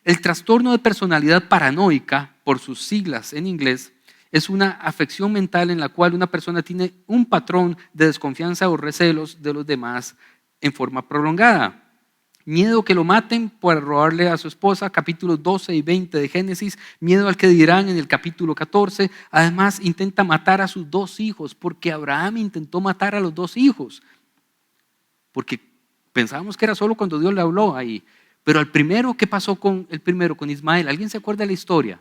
El trastorno de personalidad paranoica, por sus siglas en inglés, es una afección mental en la cual una persona tiene un patrón de desconfianza o recelos de los demás en forma prolongada. Miedo que lo maten por robarle a su esposa, capítulos 12 y 20 de Génesis. Miedo al que dirán en el capítulo 14. Además, intenta matar a sus 2 hijos, porque Abraham intentó matar a los 2 hijos. Porque pensábamos que era solo cuando Dios le habló ahí. Pero al primero, ¿qué pasó con el primero, con Ismael? ¿Alguien se acuerda de la historia?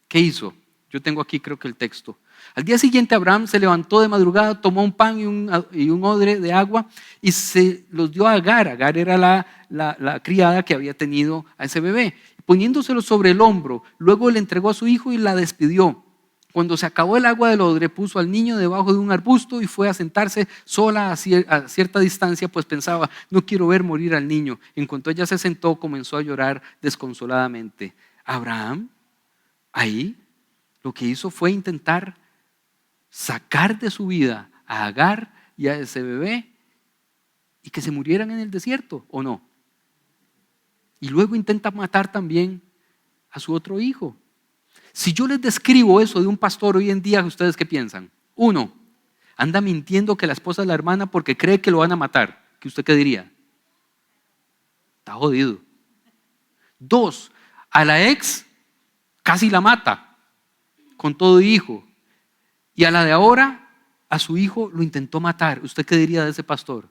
¿Qué hizo? Yo tengo aquí creo que el texto. Al día siguiente Abraham se levantó de madrugada, tomó un pan y un odre de agua y se los dio a Agar. Agar era la criada que había tenido a ese bebé. Poniéndoselo sobre el hombro, luego le entregó a su hijo y la despidió. Cuando se acabó el agua del odre, puso al niño debajo de un arbusto y fue a sentarse sola a cierta distancia, pues pensaba, no quiero ver morir al niño. En cuanto ella se sentó, comenzó a llorar desconsoladamente. Abraham, ahí, lo que hizo fue intentar sacar de su vida a Agar y a ese bebé y que se murieran en el desierto, ¿o no? Y luego intenta matar también a su otro hijo. Si yo les describo eso de un pastor hoy en día, ¿ustedes qué piensan? 1, anda mintiendo que la esposa es la hermana porque cree que lo van a matar. ¿Qué usted qué diría? Está jodido. 2, a la ex casi la mata con todo hijo. Y a la de ahora, a su hijo lo intentó matar. ¿Usted qué diría de ese pastor?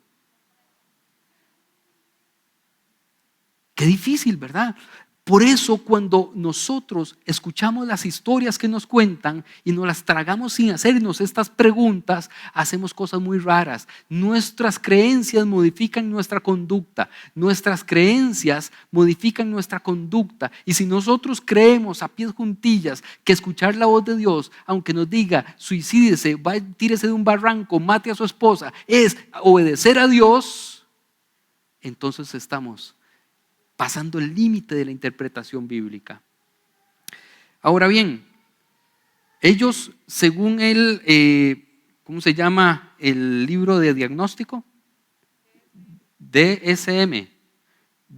Qué difícil, ¿verdad? Por eso cuando nosotros escuchamos las historias que nos cuentan y nos las tragamos sin hacernos estas preguntas, hacemos cosas muy raras. Nuestras creencias modifican nuestra conducta. Nuestras creencias modifican nuestra conducta. Y si nosotros creemos a pies juntillas que escuchar la voz de Dios, aunque nos diga suicídese, tírese de un barranco, mate a su esposa, es obedecer a Dios, entonces estamos pasando el límite de la interpretación bíblica. Ahora bien, ellos, según ¿cómo se llama el libro de diagnóstico? DSM.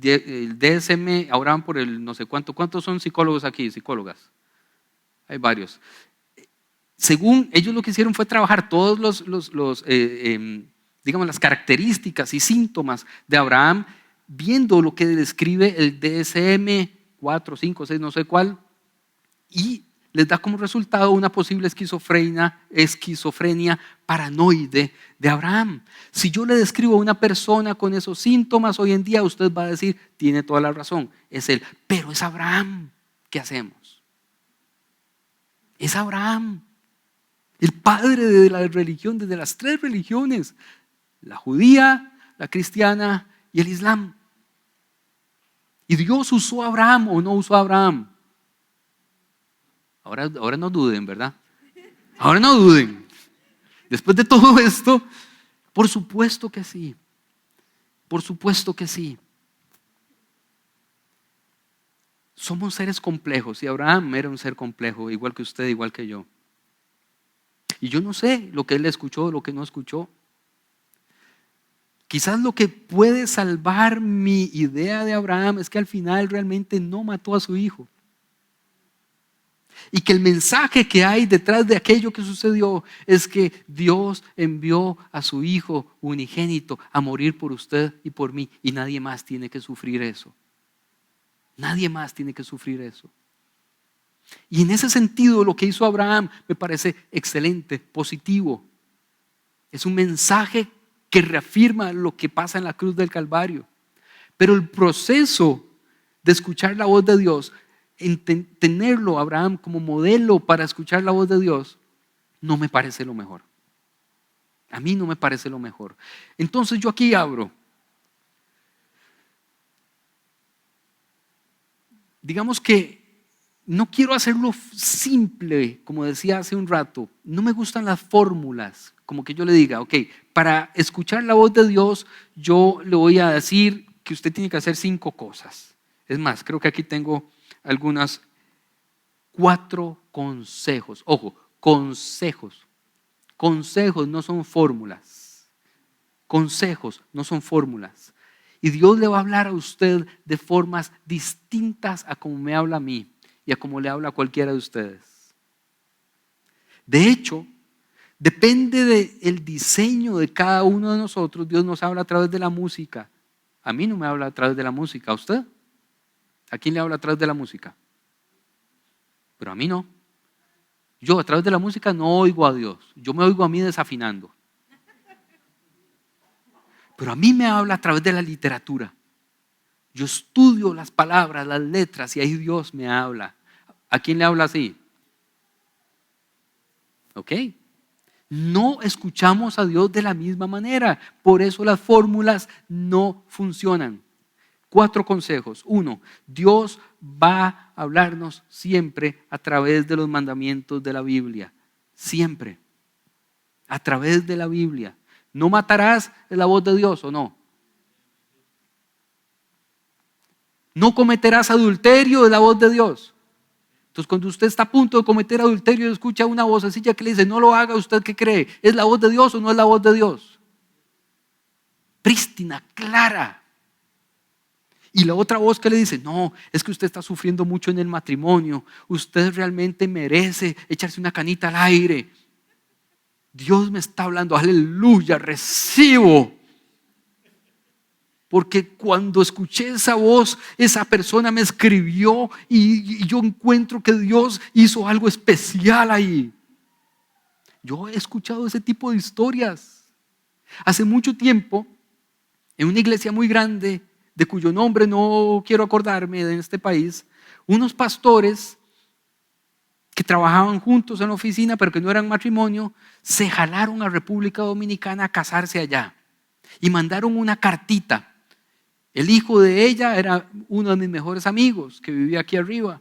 El DSM, ahora van por el no sé cuánto. ¿Cuántos son psicólogos aquí? Psicólogas. Hay varios. Según ellos lo que hicieron fue trabajar todos digamos, las características y síntomas de Abraham, viendo lo que describe el DSM 4, 5, 6, no sé cuál, y les da como resultado una posible esquizofrenia paranoide de Abraham. Si yo le describo a una persona con esos síntomas hoy en día, usted va a decir, tiene toda la razón, es él, pero es Abraham. ¿Qué hacemos? Es Abraham, el padre de la religión, de las 3 religiones, la judía, la cristiana y el Islam. ¿Y Dios usó a Abraham o no usó a Abraham? Ahora no duden, ¿verdad? Ahora no duden. Después de todo esto, por supuesto que sí. Por supuesto que sí. Somos seres complejos y Abraham era un ser complejo, igual que usted, igual que yo. Y yo no sé lo que él escuchó, lo que no escuchó. Quizás lo que puede salvar mi idea de Abraham es que al final realmente no mató a su hijo. Y que el mensaje que hay detrás de aquello que sucedió es que Dios envió a su hijo unigénito a morir por usted y por mí. Y nadie más tiene que sufrir eso. Nadie más tiene que sufrir eso. Y en ese sentido lo que hizo Abraham me parece excelente, positivo. Es un mensaje que reafirma lo que pasa en la cruz del Calvario. Pero el proceso de escuchar la voz de Dios, tenerlo Abraham como modelo para escuchar la voz de Dios, no me parece lo mejor. A mí no me parece lo mejor. Entonces yo aquí abro. Digamos que no quiero hacerlo simple, como decía hace un rato. No me gustan las fórmulas, como que yo le diga, ok, para escuchar la voz de Dios, yo le voy a decir que usted tiene que hacer 5 cosas. Es más, creo que aquí tengo algunas 4 consejos. Ojo, consejos. Consejos no son fórmulas. Consejos no son fórmulas. Y Dios le va a hablar a usted de formas distintas a como me habla a mí y a como le habla a cualquiera de ustedes. De hecho, depende del diseño de cada uno de nosotros. Dios nos habla a través de la música. A mí no me habla a través de la música. ¿A usted? ¿A quién le habla a través de la música? Pero a mí no. Yo a través de la música no oigo a Dios. Yo me oigo a mí desafinando. Pero a mí me habla a través de la literatura. Yo estudio las palabras, las letras y ahí Dios me habla. ¿A quién le habla así? ¿Ok? No escuchamos a Dios de la misma manera. Por eso las fórmulas no funcionan. 4 consejos. 1, Dios va a hablarnos siempre a través de los mandamientos de la Biblia. Siempre. A través de la Biblia. ¿No matarás es la voz de Dios o no? ¿No cometerás adulterio es la voz de Dios? Entonces cuando usted está a punto de cometer adulterio y escucha una vocecilla que le dice no lo haga, ¿usted qué cree? ¿Es la voz de Dios o no es la voz de Dios? Prístina, clara. Y la otra voz que le dice, no, es que usted está sufriendo mucho en el matrimonio, usted realmente merece echarse una canita al aire. Dios me está hablando, aleluya, recibo. Porque cuando escuché esa voz, esa persona me escribió y yo encuentro que Dios hizo algo especial ahí. Yo he escuchado ese tipo de historias. Hace mucho tiempo, en una iglesia muy grande, de cuyo nombre no quiero acordarme en este país, unos pastores que trabajaban juntos en la oficina, pero que no eran matrimonio, se jalaron a República Dominicana a casarse allá y mandaron una cartita. El hijo de ella era uno de mis mejores amigos que vivía aquí arriba,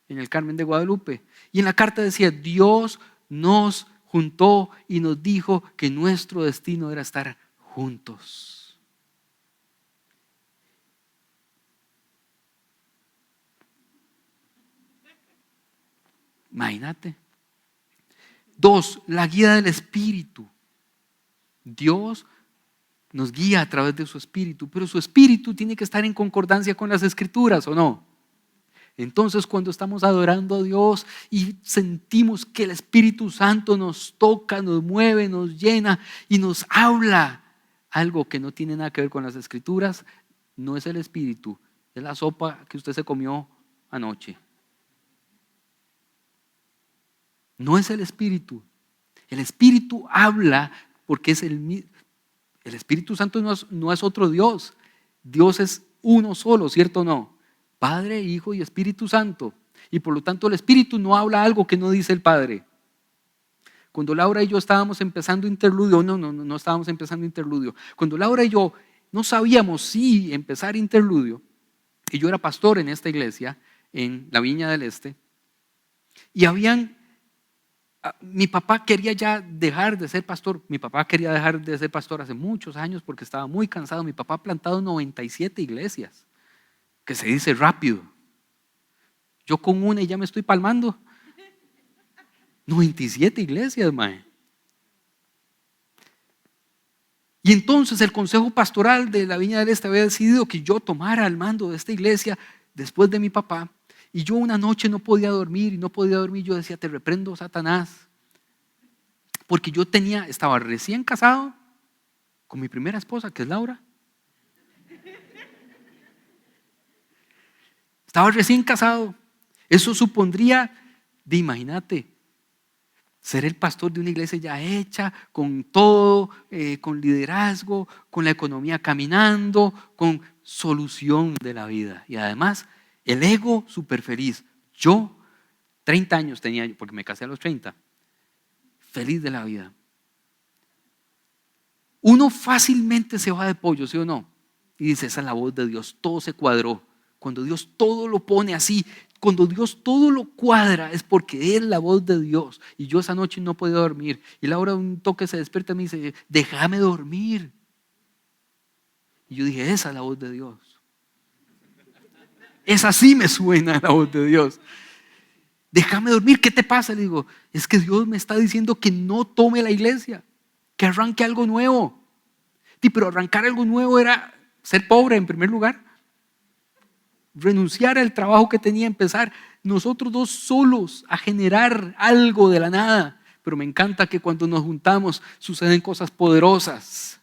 en el Carmen de Guadalupe. Y en la carta decía, Dios nos juntó y nos dijo que nuestro destino era estar juntos. Imagínate. 2, la guía del Espíritu. Dios nos guía a través de su Espíritu, pero su Espíritu tiene que estar en concordancia con las Escrituras, ¿o no? Entonces cuando estamos adorando a Dios y sentimos que el Espíritu Santo nos toca, nos mueve, nos llena y nos habla algo que no tiene nada que ver con las Escrituras, no es el Espíritu, es la sopa que usted se comió anoche. No es el Espíritu. El Espíritu habla porque es el Espíritu Santo no es otro Dios. Dios es uno solo, ¿cierto o no? Padre, Hijo y Espíritu Santo. Y por lo tanto el Espíritu no habla algo que no dice el Padre. Cuando Laura y yo estábamos empezando interludio, no estábamos empezando interludio. Cuando Laura y yo no sabíamos si empezar interludio. Y yo era pastor en esta iglesia, en la Viña del Este. Y mi papá quería ya dejar de ser pastor. Mi papá quería dejar de ser pastor hace muchos años porque estaba muy cansado. Mi papá ha plantado 97 iglesias, que se dice rápido. Yo con una y ya me estoy palmando. 97 iglesias, mae. Y entonces el consejo pastoral de la Viña del Este había decidido que yo tomara el mando de esta iglesia después de mi papá. Y yo una noche no podía dormir y no podía dormir. Yo decía, te reprendo, Satanás. Porque yo estaba recién casado con mi primera esposa, que es Laura. Estaba recién casado. Eso supondría, imagínate, ser el pastor de una iglesia ya hecha, con todo, con liderazgo, con la economía caminando, con solución de la vida. Y además, el ego súper feliz. Yo, 30 años tenía, porque me casé a los 30, feliz de la vida. Uno fácilmente se va de pollo, ¿sí o no? Y dice, esa es la voz de Dios, todo se cuadró. Cuando Dios todo lo pone así, cuando Dios todo lo cuadra, es porque es la voz de Dios. Y yo esa noche no podía dormir. Y Laura un toque se despierta y me dice, déjame dormir. Y yo dije, esa es la voz de Dios. Esa sí me suena la voz de Dios. Déjame dormir, ¿qué te pasa? Le digo, es que Dios me está diciendo que no tome la iglesia, que arranque algo nuevo. Sí, pero arrancar algo nuevo era ser pobre en primer lugar. Renunciar al trabajo que tenía, empezar nosotros dos solos a generar algo de la nada. Pero me encanta que cuando nos juntamos suceden cosas poderosas.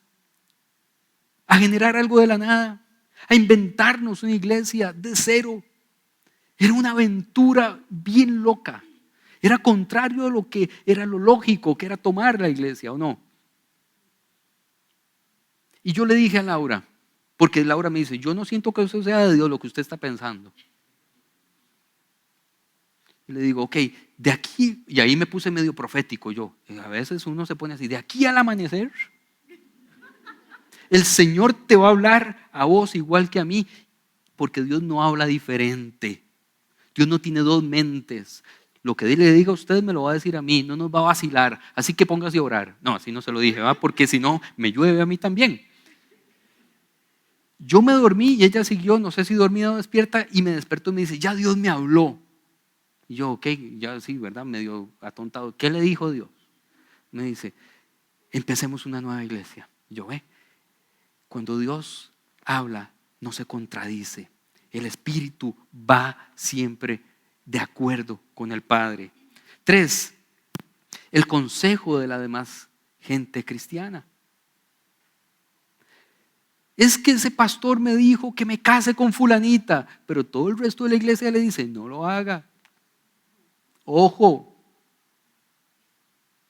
A generar algo de la nada, a inventarnos una iglesia de cero. Era una aventura bien loca. Era contrario a lo que era lo lógico, que era tomar la iglesia, ¿o no? Y yo le dije a Laura, porque Laura me dice, yo no siento que eso sea de Dios lo que usted está pensando. Y le digo, ok, de aquí, y ahí me puse medio profético yo. A veces uno se pone así, de aquí al amanecer, el Señor te va a hablar a vos igual que a mí, porque Dios no habla diferente. Dios no tiene dos mentes. Lo que le diga a usted me lo va a decir a mí, no nos va a vacilar. Así que póngase a orar. No, así no se lo dije, ¿va? Porque si no, me llueve a mí también. Yo me dormí y ella siguió, no sé si dormida o despierta, y me despertó y me dice, ya Dios me habló. Y yo, ok, ya sí, ¿verdad? Medio atontado. ¿Qué le dijo Dios? Me dice, empecemos una nueva iglesia. Y yo, cuando Dios habla, no se contradice. El Espíritu va siempre de acuerdo con el Padre. 3, el consejo de la demás gente cristiana. Es que ese pastor me dijo que me case con fulanita, pero todo el resto de la iglesia le dice, no lo haga. Ojo,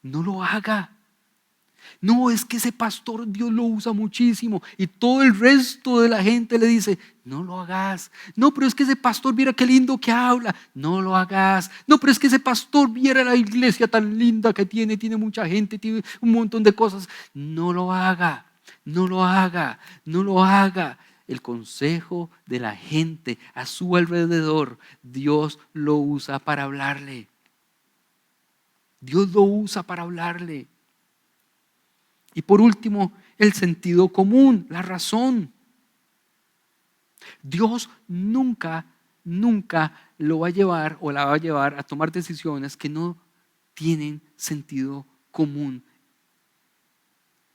no lo haga. No, es que ese pastor Dios lo usa muchísimo y todo el resto de la gente le dice, no lo hagas. No, pero es que ese pastor viera qué lindo que habla, no lo hagas. No, pero es que ese pastor viera la iglesia tan linda que tiene mucha gente, tiene un montón de cosas. No lo haga, no lo haga, no lo haga. El consejo de la gente a su alrededor, Dios lo usa para hablarle. Dios lo usa para hablarle. Y por último, el sentido común, la razón. Dios nunca lo va a llevar o la va a llevar a tomar decisiones que no tienen sentido común.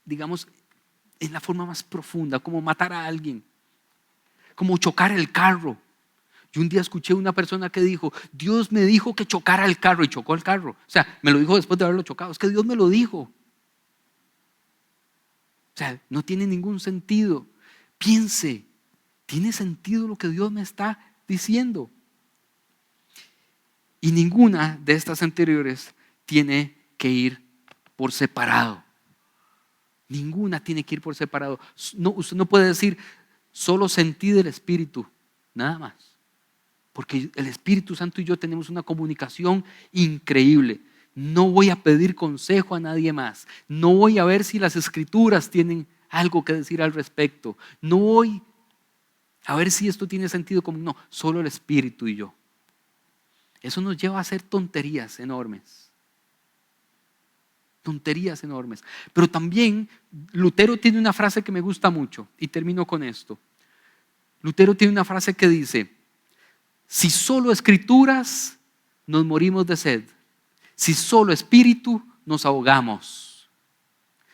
Digamos, en la forma más profunda, como matar a alguien, como chocar el carro. Yo un día escuché a una persona que dijo, Dios me dijo que chocara el carro y chocó el carro. O sea, me lo dijo después de haberlo chocado. Es que Dios me lo dijo. O sea, no tiene ningún sentido. Piense, ¿tiene sentido lo que Dios me está diciendo? Y ninguna de estas anteriores tiene que ir por separado. Ninguna tiene que ir por separado. No, usted no puede decir, solo sentí del Espíritu, nada más. Porque el Espíritu Santo y yo tenemos una comunicación increíble. No voy a pedir consejo a nadie más. No voy a ver si las Escrituras tienen algo que decir al respecto. No voy a ver si esto tiene sentido común. No, solo el Espíritu y yo. Eso nos lleva a hacer tonterías enormes. Tonterías enormes. Pero también Lutero tiene una frase que me gusta mucho y termino con esto. Lutero tiene una frase que dice: si solo escrituras, nos morimos de sed. Si solo espíritu, nos ahogamos.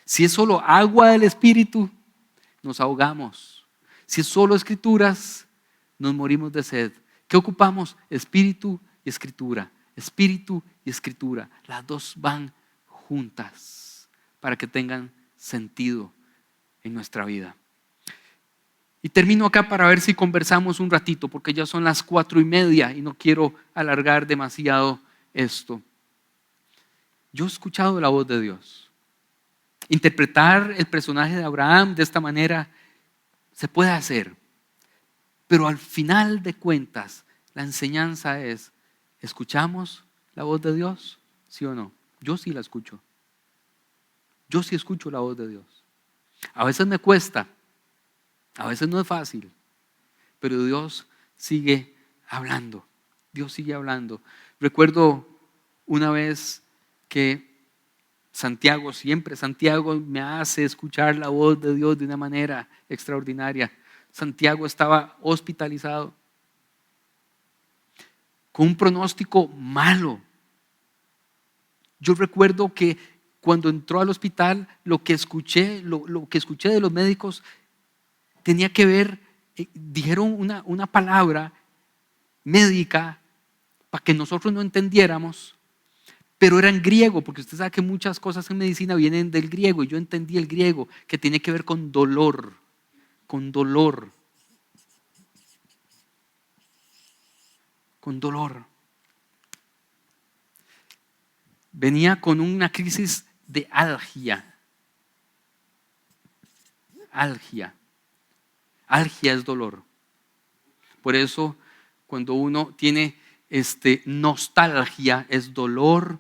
Si es solo agua del espíritu, nos ahogamos. Si es solo escrituras, nos morimos de sed. ¿Qué ocupamos? Espíritu y escritura. Espíritu y escritura. Las dos van juntas para que tengan sentido en nuestra vida. Y termino acá para ver si conversamos un ratito, porque ya son las 4:30 y no quiero alargar demasiado esto. Yo he escuchado la voz de Dios. Interpretar el personaje de Abraham de esta manera se puede hacer, pero al final de cuentas la enseñanza es: ¿escuchamos la voz de Dios? ¿Sí o no? Yo sí la escucho. Yo sí escucho la voz de Dios. A veces me cuesta, a veces no es fácil, pero Dios sigue hablando. Dios sigue hablando. Recuerdo una vez que Santiago me hace escuchar la voz de Dios de una manera extraordinaria. Santiago estaba hospitalizado con un pronóstico malo. Yo recuerdo que cuando entró al hospital, lo que escuché de los médicos tenía que ver, dijeron una palabra médica para que nosotros no entendiéramos, pero era en griego, porque usted sabe que muchas cosas en medicina vienen del griego, y yo entendí el griego, que tiene que ver con dolor, con dolor, con dolor. Venía con una crisis de algia. Algia es dolor. Por eso cuando uno tiene nostalgia, es dolor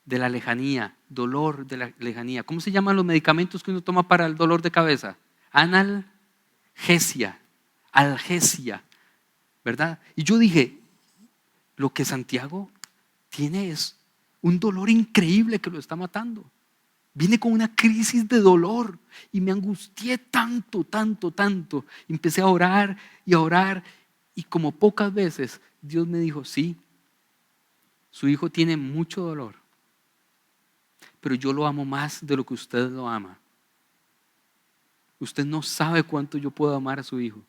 de la lejanía, dolor de la lejanía. ¿Cómo se llaman los medicamentos que uno toma para el dolor de cabeza? Analgesia, algesia, ¿verdad? Y yo dije, lo que Santiago tiene es un dolor increíble que lo está matando. Viene con una crisis de dolor y me angustié tanto. Empecé a orar, y como pocas veces Dios me dijo: sí, su hijo tiene mucho dolor, pero yo lo amo más de lo que usted lo ama. Usted no sabe cuánto yo puedo amar a su hijo.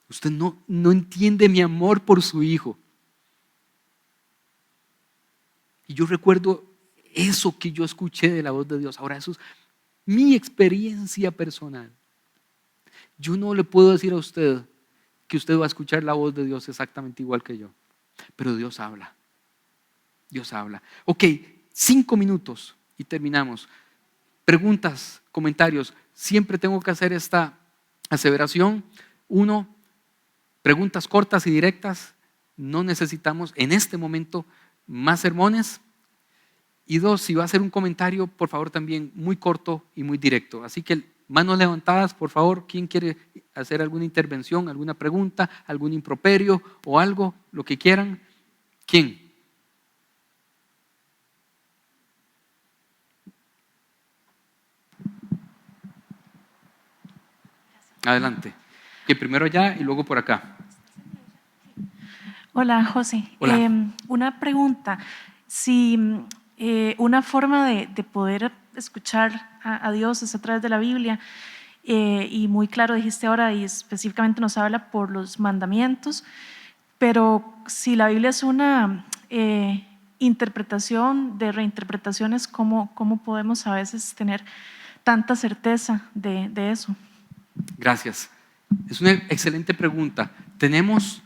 Usted no entiende mi amor por su hijo. Y yo recuerdo eso que yo escuché de la voz de Dios. Ahora, eso es mi experiencia personal. Yo no le puedo decir a usted que usted va a escuchar la voz de Dios exactamente igual que yo. Pero Dios habla. Dios habla. Ok, 5 minutos y terminamos. Preguntas, comentarios. Siempre tengo que hacer esta aseveración. 1, preguntas cortas y directas. No necesitamos en este momento más sermones. Y 2, si va a hacer un comentario, por favor también muy corto y muy directo. Así que manos levantadas, por favor. ¿Quién quiere hacer alguna intervención, alguna pregunta, algún improperio o algo, lo que quieran? ¿Quién? Adelante. Que primero allá y luego por acá. Hola, José. Hola. Una pregunta. Si una forma de poder escuchar a Dios es a través de la Biblia, y muy claro dijiste ahora, y específicamente nos habla por los mandamientos, pero si la Biblia es una interpretación de reinterpretaciones, ¿cómo podemos a veces tener tanta certeza de eso? Gracias. Es una excelente pregunta. Tenemos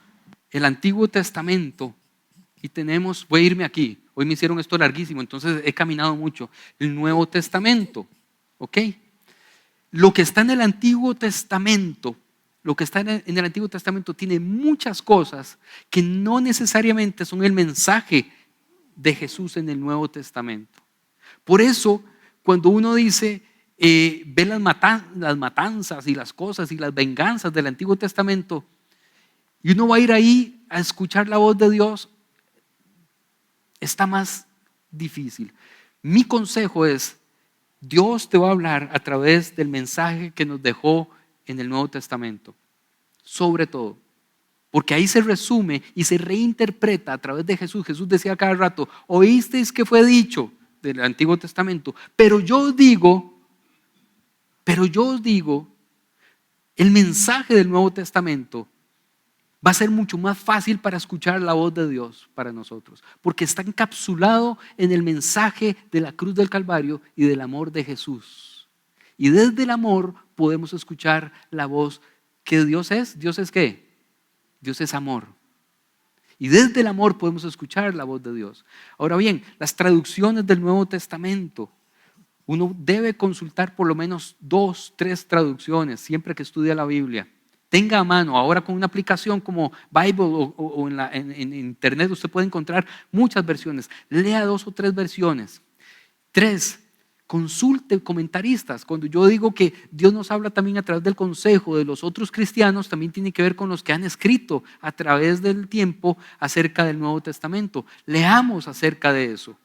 el Antiguo Testamento y tenemos, voy a irme aquí, hoy me hicieron esto larguísimo, entonces he caminado mucho, el Nuevo Testamento, ¿ok? Lo que está en el Antiguo Testamento, en el Antiguo Testamento tiene muchas cosas que no necesariamente son el mensaje de Jesús en el Nuevo Testamento. Por eso, cuando uno dice ve las matanzas y las cosas y las venganzas del Antiguo Testamento, y uno va a ir ahí a escuchar la voz de Dios, está más difícil. Mi consejo es, Dios te va a hablar a través del mensaje que nos dejó en el Nuevo Testamento, sobre todo, porque ahí se resume y se reinterpreta a través de Jesús. Jesús decía cada rato, oísteis que fue dicho del Antiguo Testamento, pero yo os digo, el mensaje del Nuevo Testamento va a ser mucho más fácil para escuchar la voz de Dios para nosotros, porque está encapsulado en el mensaje de la cruz del Calvario y del amor de Jesús. Y desde el amor podemos escuchar la voz que Dios es. ¿Dios es qué? Dios es amor. Y desde el amor podemos escuchar la voz de Dios. Ahora bien, las traducciones del Nuevo Testamento, uno debe consultar por lo menos 2, 3 traducciones siempre que estudia la Biblia. Tenga a mano, ahora con una aplicación como Bible o en internet usted puede encontrar muchas versiones. Lea 2 o 3 versiones. 3, consulte comentaristas. Cuando yo digo que Dios nos habla también a través del consejo de los otros cristianos, también tiene que ver con los que han escrito a través del tiempo acerca del Nuevo Testamento. Leamos acerca de eso.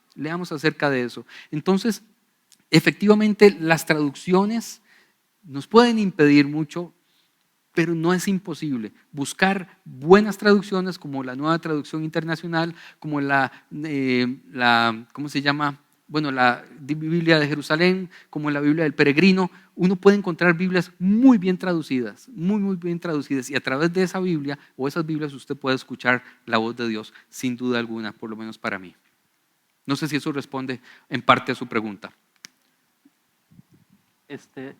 Entonces, efectivamente, las traducciones nos pueden impedir mucho, pero no es imposible. Buscar buenas traducciones como la Nueva Traducción Internacional, como ¿cómo se llama? Bueno, la Biblia de Jerusalén, como la Biblia del Peregrino. Uno puede encontrar Biblias muy bien traducidas, muy bien traducidas, y a través de esa Biblia o esas Biblias usted puede escuchar la voz de Dios, sin duda alguna, por lo menos para mí. No sé si eso responde en parte a su pregunta. ¿Está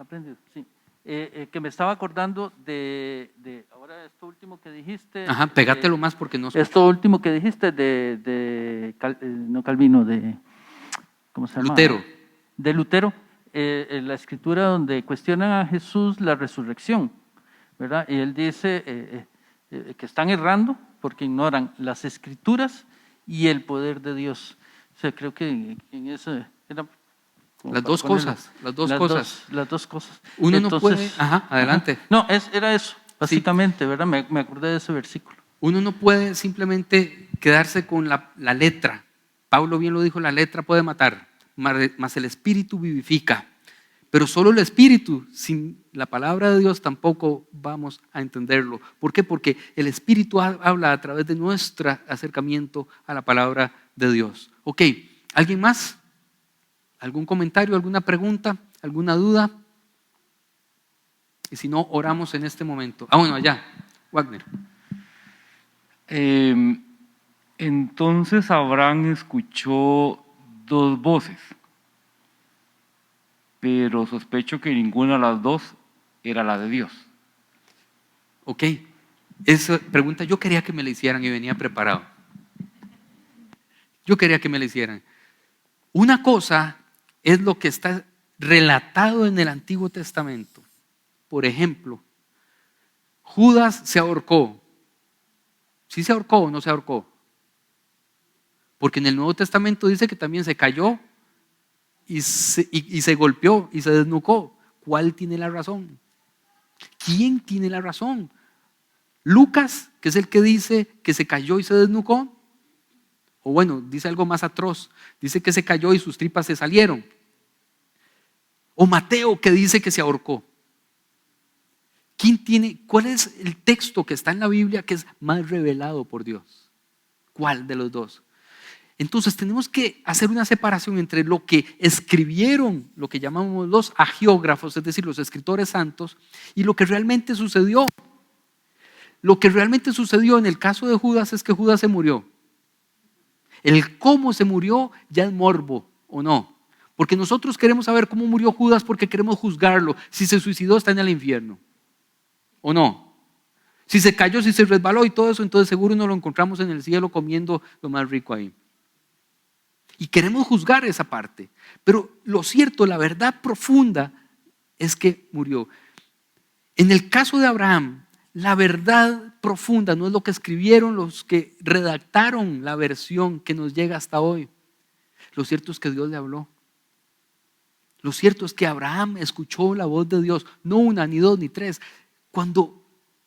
prendido? Sí. Que me estaba acordando de ahora esto último que dijiste. Ajá, pégatelo más porque no. Esto último que dijiste no Calvino, ¿cómo se llama? Lutero. De Lutero, la escritura donde cuestionan a Jesús la resurrección, ¿verdad? Y él dice que están errando porque ignoran las escrituras y el poder de Dios. O sea, creo que en eso era... Las dos cosas. Las dos cosas. Uno no puede. Ajá, adelante. No, era eso, básicamente, sí. ¿Verdad? Me acordé de ese versículo. Uno no puede simplemente quedarse con la letra. Pablo bien lo dijo: la letra puede matar, mas el espíritu vivifica. Pero solo el espíritu, sin la palabra de Dios, tampoco vamos a entenderlo. ¿Por qué? Porque el espíritu habla a través de nuestro acercamiento a la palabra de Dios. Ok, ¿alguien más? ¿Algún comentario, alguna pregunta, alguna duda? Y si no, oramos en este momento. Bueno, allá, Wagner. Entonces Abraham escuchó 2 voces, pero sospecho que ninguna de las 2 era la de Dios. Ok, esa pregunta yo quería que me la hicieran y venía preparado. Yo quería que me la hicieran. Una cosa es lo que está relatado en el Antiguo Testamento. Por ejemplo, Judas se ahorcó. ¿Sí se ahorcó o no se ahorcó? Porque en el Nuevo Testamento dice que también se cayó y se golpeó y se desnucó. ¿Cuál tiene la razón? ¿Quién tiene la razón? ¿Lucas, que es el que dice que se cayó y se desnucó? O bueno, dice algo más atroz. Dice que se cayó y sus tripas se salieron. O Mateo, que dice que se ahorcó. ¿Cuál es el texto que está en la Biblia que es más revelado por Dios? ¿Cuál de los dos? Entonces tenemos que hacer una separación entre lo que escribieron, lo que llamamos los agiógrafos, es decir, los escritores santos, y lo que realmente sucedió. Lo que realmente sucedió en el caso de Judas es que Judas se murió. El cómo se murió ya es morbo, ¿o no? Porque nosotros queremos saber cómo murió Judas porque queremos juzgarlo. Si se suicidó, está en el infierno, ¿o no? Si se cayó, si se resbaló y todo eso, entonces seguro no lo encontramos en el cielo comiendo lo más rico ahí. Y queremos juzgar esa parte. Pero lo cierto, la verdad profunda es que murió. En el caso de Abraham, la verdad profunda no es lo que escribieron los que redactaron la versión que nos llega hasta hoy. Lo cierto es que Dios le habló. Lo cierto es que Abraham escuchó la voz de Dios, no una, ni dos, ni tres. Cuando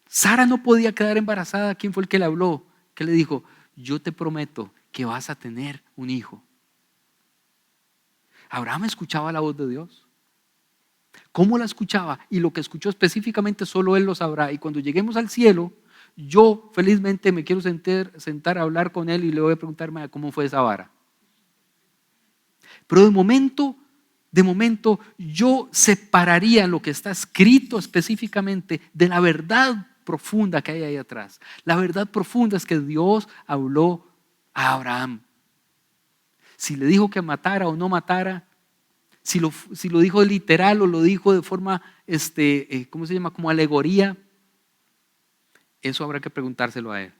Sara no podía quedar embarazada, ¿quién fue el que le habló? Que le dijo, yo te prometo que vas a tener un hijo. Abraham escuchaba la voz de Dios. ¿Cómo la escuchaba? Y lo que escuchó específicamente solo él lo sabrá. Y cuando lleguemos al cielo, yo felizmente me quiero sentar a hablar con él y le voy a preguntarme cómo fue esa vara. Pero de momento yo separaría lo que está escrito específicamente de la verdad profunda que hay ahí atrás. La verdad profunda es que Dios habló a Abraham. Si le dijo que matara o no matara, si lo dijo literal o lo dijo de forma, ¿cómo se llama? Como alegoría, eso habrá que preguntárselo a él.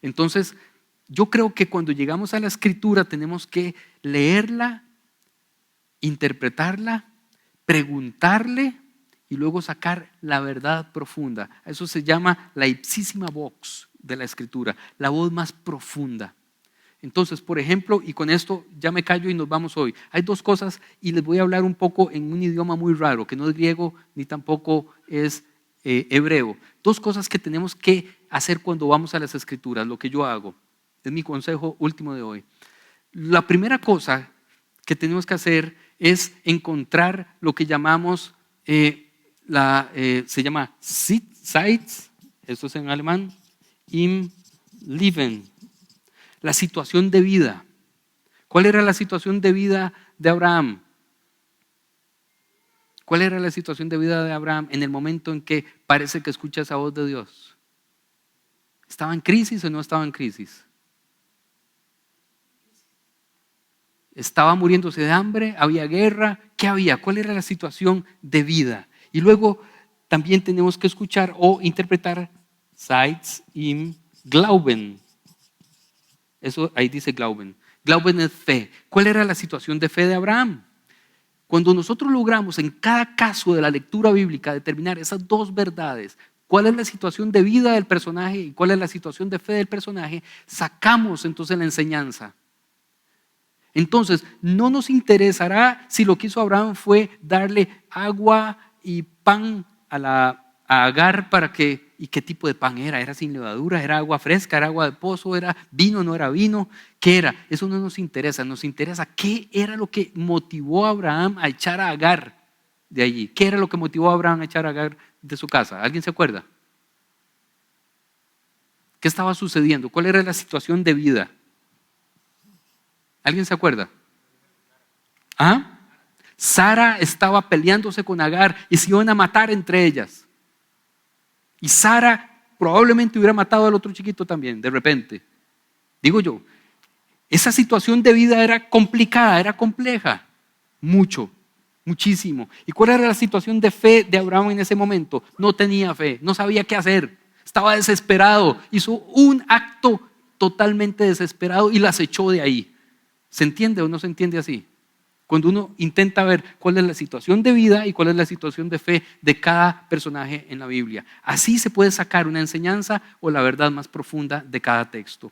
Entonces, yo creo que cuando llegamos a la escritura tenemos que leerla, interpretarla, preguntarle y luego sacar la verdad profunda. Eso se llama la ipsísima vox de la escritura, la voz más profunda. Entonces, por ejemplo, y con esto ya me callo y nos vamos hoy. Hay dos cosas y les voy a hablar un poco en un idioma muy raro, que no es griego ni tampoco es hebreo. Dos cosas que tenemos que hacer cuando vamos a las escrituras, lo que yo hago. Es mi consejo último de hoy. La primera cosa que tenemos que hacer es encontrar lo que llamamos, se llama Sites, esto es en alemán, im Leben. La situación de vida. ¿Cuál era la situación de vida de Abraham? ¿Cuál era la situación de vida de Abraham en el momento en que parece que escucha esa voz de Dios? ¿Estaba en crisis o no estaba en crisis? ¿Estaba muriéndose de hambre? ¿Había guerra? ¿Qué había? ¿Cuál era la situación de vida? Y luego también tenemos que escuchar o interpretar Sites im Glauben. Eso ahí dice Glauben. Glauben es fe. ¿Cuál era la situación de fe de Abraham? Cuando nosotros logramos en cada caso de la lectura bíblica determinar esas dos verdades, cuál es la situación de vida del personaje y cuál es la situación de fe del personaje, sacamos entonces la enseñanza. Entonces, no nos interesará si lo que hizo Abraham fue darle agua y pan a Agar para que, ¿y qué tipo de pan era? ¿Era sin levadura? ¿Era agua fresca? ¿Era agua de pozo? ¿Era vino? ¿No era vino? ¿Qué era? Eso no nos interesa qué era lo que motivó a Abraham a echar a Agar de allí. ¿Qué era lo que motivó a Abraham a echar a Agar de su casa? ¿Alguien se acuerda? ¿Qué estaba sucediendo? ¿Cuál era la situación de vida? ¿Alguien se acuerda? ¿Ah? Sara estaba peleándose con Agar y se iban a matar entre ellas. Y Sara probablemente hubiera matado al otro chiquito también, de repente. Digo yo, esa situación de vida era complicada, era compleja. Muchísimo. ¿Y cuál era la situación de fe de Abraham en ese momento? No tenía fe, no sabía qué hacer. Estaba desesperado. Hizo un acto totalmente desesperado y las echó de ahí. ¿Se entiende o no se entiende así? Cuando uno intenta ver cuál es la situación de vida y cuál es la situación de fe de cada personaje en la Biblia. Así se puede sacar una enseñanza o la verdad más profunda de cada texto.